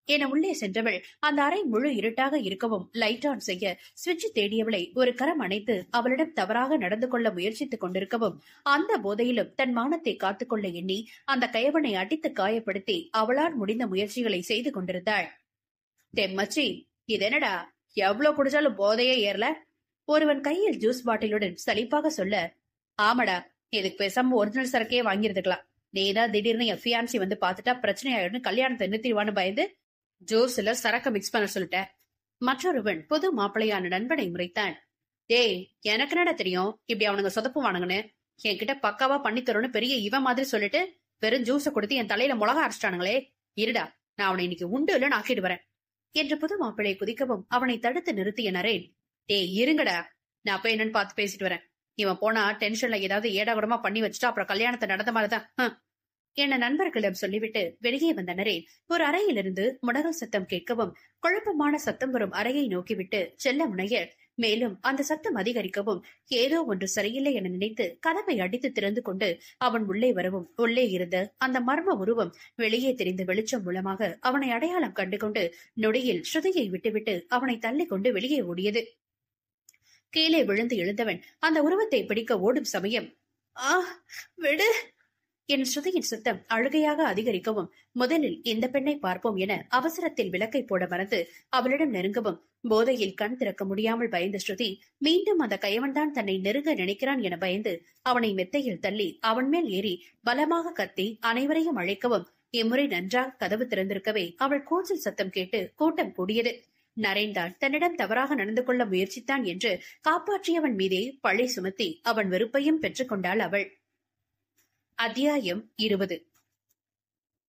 என உள்ளே சென்றவள் அந்த அறை முழு இருட்டாக இருக்கவும் லைட் ஆன் செய்ய சுவிட்ச் தேடியவளை ஒரு கரம் அணைத்து அவளிடம் தவறாக நடந்து கொள்ள முயற்சித்துக் கொண்டிருக்கவும் அந்த போதையிலும் தன் மானத்தை காத்துக்கொள்ள எண்ணி அந்த கயவனை அடித்து காயப்படுத்தி அவளால் முடிந்த முயற்சிகளை செய்து கொண்டிருந்தாள். தெம்மச்சி, இதென்னடா, எவ்வளவு குடிச்சாலும் போதையே ஏறல? ஒருவன் கையில் ஜூஸ் பாட்டிலுடன் சலிப்பாக சொல்ல, ஆமாடா, இதுக்கு பேசாம ஒரிஜினல் சரக்கையே வாங்கியிருந்துக்கலாம். நீதான் திடீர்னு என் ஃபியான்சி வந்து பாத்துட்டா பிரச்சனை ஆயிடும், கல்யாணத்தை நிறுத்திடுவான்னு பயந்து ஜூஸ்ல சரக்க மிக்ஸ் பண்ண சொல்லிட்ட. மற்றொருவன் புது மாப்பிள்ளையான நண்பனை முறைத்தான். டேய், எனக்கு என்னடா தெரியும் இப்படி அவனுங்க சொதப்புவானுங்கன்னு? என்கிட்ட பக்காவா பண்ணி தரோன்னு பெரிய இவன் மாதிரி சொல்லிட்டு வெறும் ஜூஸ கொடுத்து என் தலையில மிளகா அரைச்சிட்டானுங்களே. இருடா, நான் அவனை இன்னைக்கு உண்டு இல்லன்னு ஆக்கிட்டு வரேன் என்று புது மாப்பிள்ளை குதிக்கவும் அவனை தடுத்து நிறுத்திய நரேன், டேய் இருங்கடா, நான் போய் என்னன்னு பார்த்து பேசிட்டு வரேன். இவன் போனா டென்ஷன்ல ஏதாவது ஏடாகுடமா பண்ணி வச்சுட்டா அப்புறம் கல்யாணத்தை நடந்த மாதிரிதான் என நண்பர்களிடம் சொல்லிவிட்டு வெளியே வந்த நரேன் ஒரு அறையிலிருந்து முடகல் சத்தம் கேட்கவும் குழப்பமான சத்தம் வரும் அறையை நோக்கிவிட்டு செல்ல முனைய, மேலும் அந்த சத்தம் அதிகரிக்கவும் ஏதோ ஒன்று சரியில்லை என நினைத்து கதவை அடித்து திறந்து கொண்டு அவன் உள்ளே வரவும் உள்ளே இருந்த அந்த மர்ம உருவம் வெளியே தெரிந்த வெளிச்சம் மூலமாக அவனை அடையாளம் கண்டுகொண்டு நொடியில் ஸ்ருதியை விட்டுவிட்டு அவனை தள்ளி கொண்டு வெளியே ஓடியது. கீழே விழுந்து எழுந்தவன் அந்த உருவத்தை பிடிக்க ஓடும் சமயம், ஆ விடு என் ஸ்ருதியின் சத்தம் அழுகையாக அதிகரிக்கவும் முதலில் இந்த பெண்ணை பார்ப்போம் என அவசரத்தில் விளக்கை போட மறந்து அவளிடம் நெருங்கவும் போதையில் கண் திறக்க முடியாமல் பயந்த ஸ்ருதி மீண்டும் அந்த கயவன்தான் தன்னை நெருங்க நினைக்கிறான் என பயந்து அவனை மெத்தையில் தள்ளி அவன் மேல் ஏறி பலமாக கத்தி அனைவரையும் அழைக்கவும் இம்முறை நன்றாக கதவு திறந்திருக்கவே அவள் கூச்சல் சத்தம் கேட்டு கூட்டம் கூடியது. நரேன்தான் தன்னிடம் தவறாக நடந்து கொள்ள முயற்சித்தான் என்று காப்பாற்றியவன் மீதே பழி சுமத்தி அவன் வெறுப்பையும் பெற்றுக் கொண்டாள் அவள். அத்தியாயம் 20.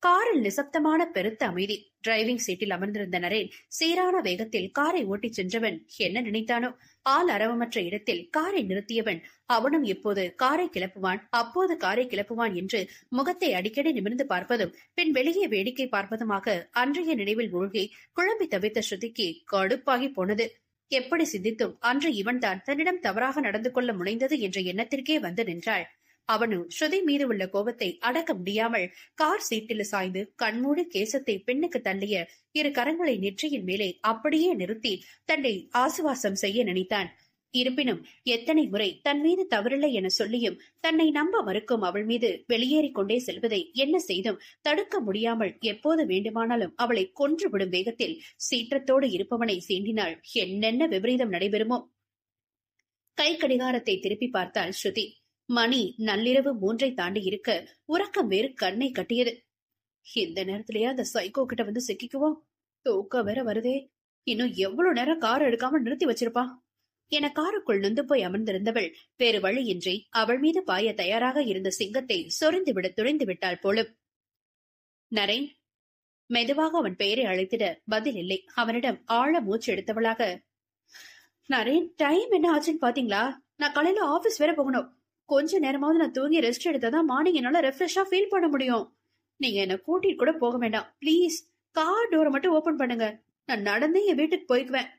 காரில் நிசப்தமான பெருத்த அமைதி. டிரைவிங் சீட்டில் அமர்ந்திருந்த நரேன் சீரான வேகத்தில் காரை ஓட்டிச் சென்றவன் என்ன நினைத்தானோ, ஆள் அரவமற்ற இடத்தில் காரை நிறுத்தியவன் அவனும் எப்போது காரை கிளப்புவான் அப்போது காரை கிளப்புவான் என்று முகத்தை அடிக்கடி நிமிர்ந்து பார்ப்பதும் பின் வெளியே வேடிக்கை பார்ப்பதுமாக அன்றைய நினைவில் மூழ்கி குழம்பி தவித்த ஸ்ருதிக்கு கடுப்பாகி போனது. எப்படி சிந்தித்தும் அன்று இவன்தான் தன்னிடம் தவறாக நடந்து கொள்ள முனைந்தது என்ற எண்ணத்திற்கே வந்து நின்றாள். அவனும் ஸ்ருதி மீது உள்ள கோபத்தை அடக்க முடியாமல் கார் சீட்டில் சாய்ந்து கண்மூடி கேசத்தை பெண்ணுக்கு தள்ளிய இரு கரங்களை நெற்றியின் மேலே அப்படியே நிறுத்தி தன்னை ஆசுவாசம் செய்ய நினைத்தான். இருப்பினும் எத்தனை முறை தன் மீது தவறில்லை என சொல்லியும் தன்னை நம்ப மறுக்கும் அவள் மீது வெளியேறிக் கொண்டே செல்வதை என்ன செய்தும் தடுக்க முடியாமல் எப்போது வேண்டுமானாலும் அவளை கொன்றுவிடும் வேகத்தில் சீற்றத்தோடு இருப்பவனை சீண்டினாள். என்னென்ன விபரீதம் நடைபெறுமோ. கை கடிகாரத்தை திருப்பி பார்த்தாள் ஸ்ருதி. மணி நள்ளிரவு 3 தாண்டி இருக்க உறக்கம் வேறு கண்ணை கட்டியது. இந்த நேரத்திலேயே அந்த சைக்கோ கிட்ட வந்து சிக்கிக்குவோம், தூக்கம் வேற வருதே, இன்னும் எவ்வளவு நேரம் கார் எடுக்காம நிறுத்தி வச்சிருப்பான் என காருக்குள் நொந்து போய் அமர்ந்திருந்தவள் வேறு வழியின்றி அவள் மீது பாய தயாராக இருந்த சிங்கத்தை சொரிந்துவிட துடைந்து விட்டாள் போலும். நரேன், மெதுவாக அவன் பெயரை அழைத்திட பதில் இல்லை. அவனிடம் ஆழ மூச்சு எடுத்தவளாக, நரேன், டைம் என்ன ஆச்சுன்னு பாத்தீங்களா? நான் காலையில ஆபீஸ் வேற போகணும். கொஞ்ச நேரமாவது நான் தூங்கி ரெஸ்ட் எடுத்தாதான் மார்னிங் என்னால ரெஃப்ரெஷ்ஷா ஃபீல் பண்ண முடியும். நீங்க என்ன கூட்டிட்டு கூட போக வேண்டாம் பிளீஸ். கார் டோரை மட்டும் ஓபன் பண்ணுங்க, நான் நடந்தே என் வீட்டுக்கு போய்க்குவேன்.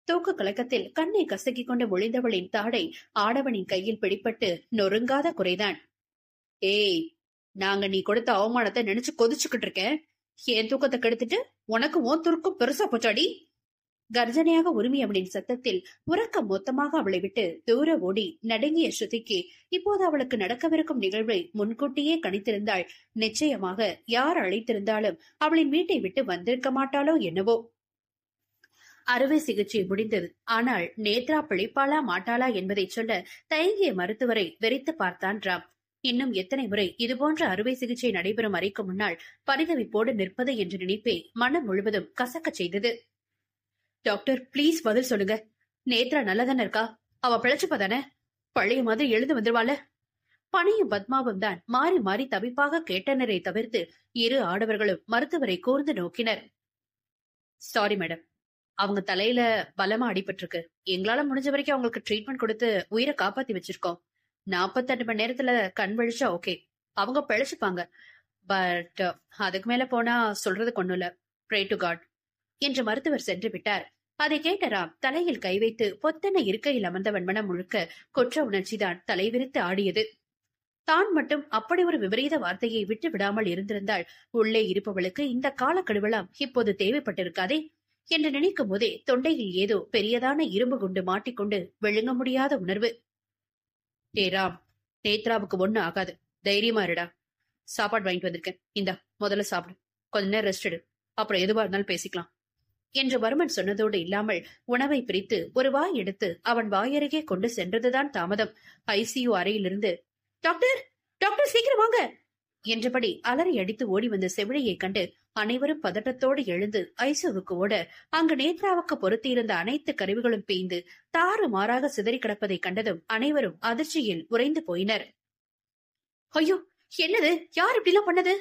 தூக்க கலக்கத்தில் கண்ணை கசக்கி கொண்டு ஒளிந்தவளின் தாடை ஆடவனின் கையில் பிடிப்பட்டு நொறுங்காத குறைதான். ஏய், நாங்க நீ கொடுத்த அவமானத்தை நினைச்சு கொதிச்சுக்கிட்டு இருக்கேன். என் தூக்கத்தை கெடுத்துட்டு உனக்கு ஓன் துருக்கும் பெருசா போச்சாடி. கர்ஜனையாக உரிமையவனின் சத்தத்தில் உறக்கம் மொத்தமாக அவளை விட்டு தூர ஓடி நடுங்கிய ஸ்ருதிக்கு இப்போது அவளுக்கு நடக்கவிருக்கும் நிகழ்வை முன்கூட்டியே கணித்திருந்தாள். நிச்சயமாக யார் அழைத்திருந்தாலும் அவளின் வீட்டை விட்டு வந்திருக்க மாட்டாளோ என்னவோ. அறுவை சிகிச்சை முடிந்தது. ஆனால் நேத்ரா பிழைப்பாளா மாட்டாளா என்பதை சொல்ல தயங்கிய மருத்துவரை வெறித்து பார்த்தான் ராம். இன்னும் எத்தனை முறை இதுபோன்ற அறுவை சிகிச்சை நடைபெறும் அறைக்கு முன்னால் பரிதவிப்போடு நிற்பது என்ற நினைப்பே மனம் முழுவதும் கசக்க செய்தது. டாக்டர், பிளீஸ் பதில் சொல்லுங்க. நேத்ரா நல்லதானே இருக்கா? அவ பிழைச்சுப்பதானே? பழைய மாதிரி எழுந்து வந்துருவாள? பணியும் பத்மாவும் தான் மாறி மாறி தவிப்பாக கேட்டனரை தவிர்த்து இரு ஆடவர்களும் மருத்துவரை கூர்ந்து நோக்கினர். சாரி மேடம், அவங்க தலையில பலமா அடிபட்டிருக்கு. எங்களால முடிஞ்ச வரைக்கும் அவங்களுக்கு ட்ரீட்மெண்ட் கொடுத்து உயிரை காப்பாத்தி வச்சிருக்கோம். 48 மணி நேரத்துல கண் வழிச்சா ஓகே, அவங்க பிழைச்சுப்பாங்க. பட் அதுக்கு மேல போனா சொல்றதுக்கு ஒண்ணும் இல்ல. ப்ரே டு காட் என்று மருத்துவர் சென்று விட்டார். அதை கேட்ட ராம் தலையில் கை வைத்து பொத்தென இருக்கையில் அமர்ந்தவன் மனம் முழுக்க குற்ற உணர்ச்சிதான் தலைவிரித்து ஆடியது. தான் மட்டும் அப்படி ஒரு விபரீத வார்த்தையை விட்டு விடாமல் இருந்திருந்தால் உள்ளே இருப்பவளுக்கு இந்த காலக்கெடுவெல்லாம் இப்போது தேவைப்பட்டிருக்காதே என்று நினைக்கும் போதே தொண்டையில் ஏதோ பெரியதான இரும்பு குண்டு மாட்டிக்கொண்டு விழுங்க முடியாத உணர்வு. டே ராம், நேத்ராவுக்கு ஒண்ணு ஆகாது, தைரியமா இருடா. சாப்பாடு வாங்கிட்டு வந்திருக்கேன், இந்தா முதல்ல சாப்பிடு, கொஞ்ச நேரம் ரெஸ்ட் எடு, அப்புறம் எதுவா இருந்தாலும் பேசிக்கலாம் என்று வர்மன் சொன்னதோடு இல்லாமல் உணவை பிரித்து ஒரு வாய் எடுத்து அவன் வாயருகே கொண்டு சென்றதுதான் தாமதம். ஐசியு அறையிலிருந்து டாக்டர், டாக்டர் சீக்கிரம் வாங்க என்றபடி அலறி அடித்து ஓடி வந்த செவிலியை கண்டு அனைவரும் பதட்டத்தோடு எழுந்து ஐசியுவுக்கு ஓட அங்கு நேத்ராவுக்கு பொருத்தியிருந்த அனைத்து கருவிகளும் பேய்ந்து தாறு மாறாக சிதறி கிடப்பதை கண்டதும் அனைவரும் அதிர்ச்சியில் உறைந்து போயினர். ஐயோ, என்னது, யார் இப்படிலாம் பண்ணது?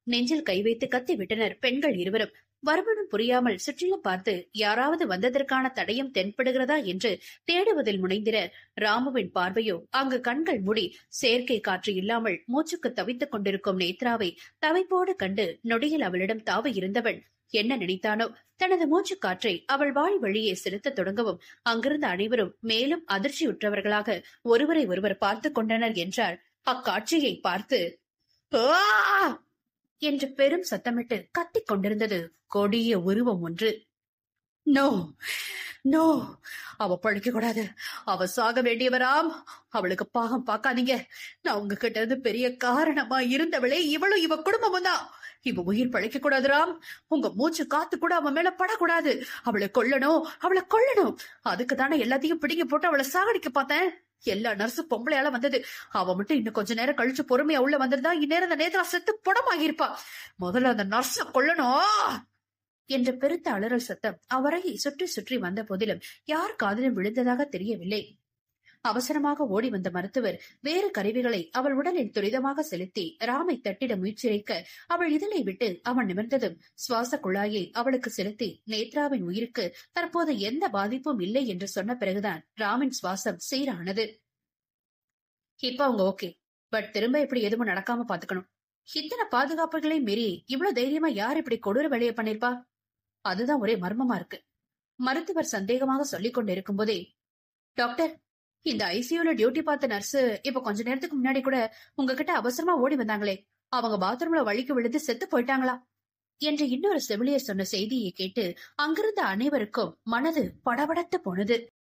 நெஞ்சில் கை வைத்து கத்தி விட்டனர் பெண்கள் இருவரும். வர்மனும் புரியாமல் சுற்றிலும் பார்த்து யாராவது வந்ததற்கான தடயம் தென்படுகிறதா என்று தேடுவதில் முனைந்திர ராமுவின் பார்வையோ அங்கு கண்கள் மூடி செயற்கை காற்று இல்லாமல் மூச்சுக்கு தவித்துக் கொண்டிருக்கும் நேத்ராவை தவிப்போடு கண்டு நொடியில் அவளிடம் தாவ இருந்தவன் என்ன நினைத்தானோ, தனது மூச்சு காற்றை அவள் வாழ் வழியே செலுத்த தொடங்கவும் அங்கிருந்த அனைவரும் மேலும் அதிர்ச்சியுற்றவர்களாக ஒருவரை ஒருவர் பார்த்து கொண்டனர் என்றால் அக்காட்சியை பார்த்து என்று பெரும் சத்தமிட்டு கத்திக் கொண்டிருந்தது கொடிய உருவம் ஒன்று. நோ நோ, அவ பழிக்க கூடாது, அவ சாக வேண்டியவராம். அவளுக்கு பாகம் பார்க்காதீங்க. நான் உங்ககிட்ட இருந்து பெரிய காரணமா இருந்தவளே இவளும் இவ குடும்பமும் தான். இவ உயிர் பழைக்க கூடாது ராம். உங்க மூச்சு காத்து கூட அவன் மேல படக்கூடாது. அவளை கொல்லணும், அவளை கொல்லணும். அதுக்கு தானே எல்லாத்தையும் பிடிங்கி போட்டு அவளை சாகடிக்க பார்த்தேன். எல்லா நர்ஸும் பொம்பளையால வந்தது. அவ மட்டும் இன்னும் கொஞ்ச நேரம் கழிச்சு பொறுமையா உள்ள வந்திருந்தா இந்நேரம் அந்த நேரத்துல செத்து புடமாகியிருப்பா. முதல்ல அந்த நர்ஸ கொல்லணும் என்ற பெருத்த அலறல் சத்தம் அவரையை சுற்றி சுற்றி வந்த போதிலும் யார் காதிலும் விழுந்ததாக தெரியவில்லை. அவசரமாக ஓடி வந்த மருத்துவர் வேறு கருவிகளை அவள் உடலில் துரிதமாக செலுத்தி ராமை தட்டிட முயற்சிக்க அவள் இதழை விட்டு அவன் நிமிர்ந்ததும் சுவாச குழாயை அவளுக்கு செலுத்தி நேத்ராவின் உயிருக்கு தற்போது எந்த பாதிப்பும் இல்லை என்று சொன்ன பிறகுதான் ராமின் சுவாசம் சீரானது. இப்ப அவங்க ஓகே, பட் திரும்ப இப்படி எதுவும் நடக்காம பாத்துக்கணும். இத்தனை பாதுகாப்புகளை மீறி இவ்வளவு தைரியமா யார் இப்படி கொடூர வேலையை பண்ணிருப்பா? அதுதான் ஒரே மர்மமா இருக்கு. மருத்துவர் சந்தேகமாக சொல்லிக் கொண்டு இருக்கும் போதே, டாக்டர், இந்த ஐசியூல டியூட்டி பார்த்த நர்ஸ் இப்ப கொஞ்ச நேரத்துக்கு முன்னாடி கூட உங்ககிட்ட அவசரமா ஓடி வந்தாங்களே, அவங்க பாத்ரூம்ல வழிக்கு விழுந்து செத்து போயிட்டாங்களா என்று இன்னொரு செவிலியர் சொன்ன செய்தியை கேட்டு அங்கிருந்த அனைவருக்கும் மனது படபடத்து போனது.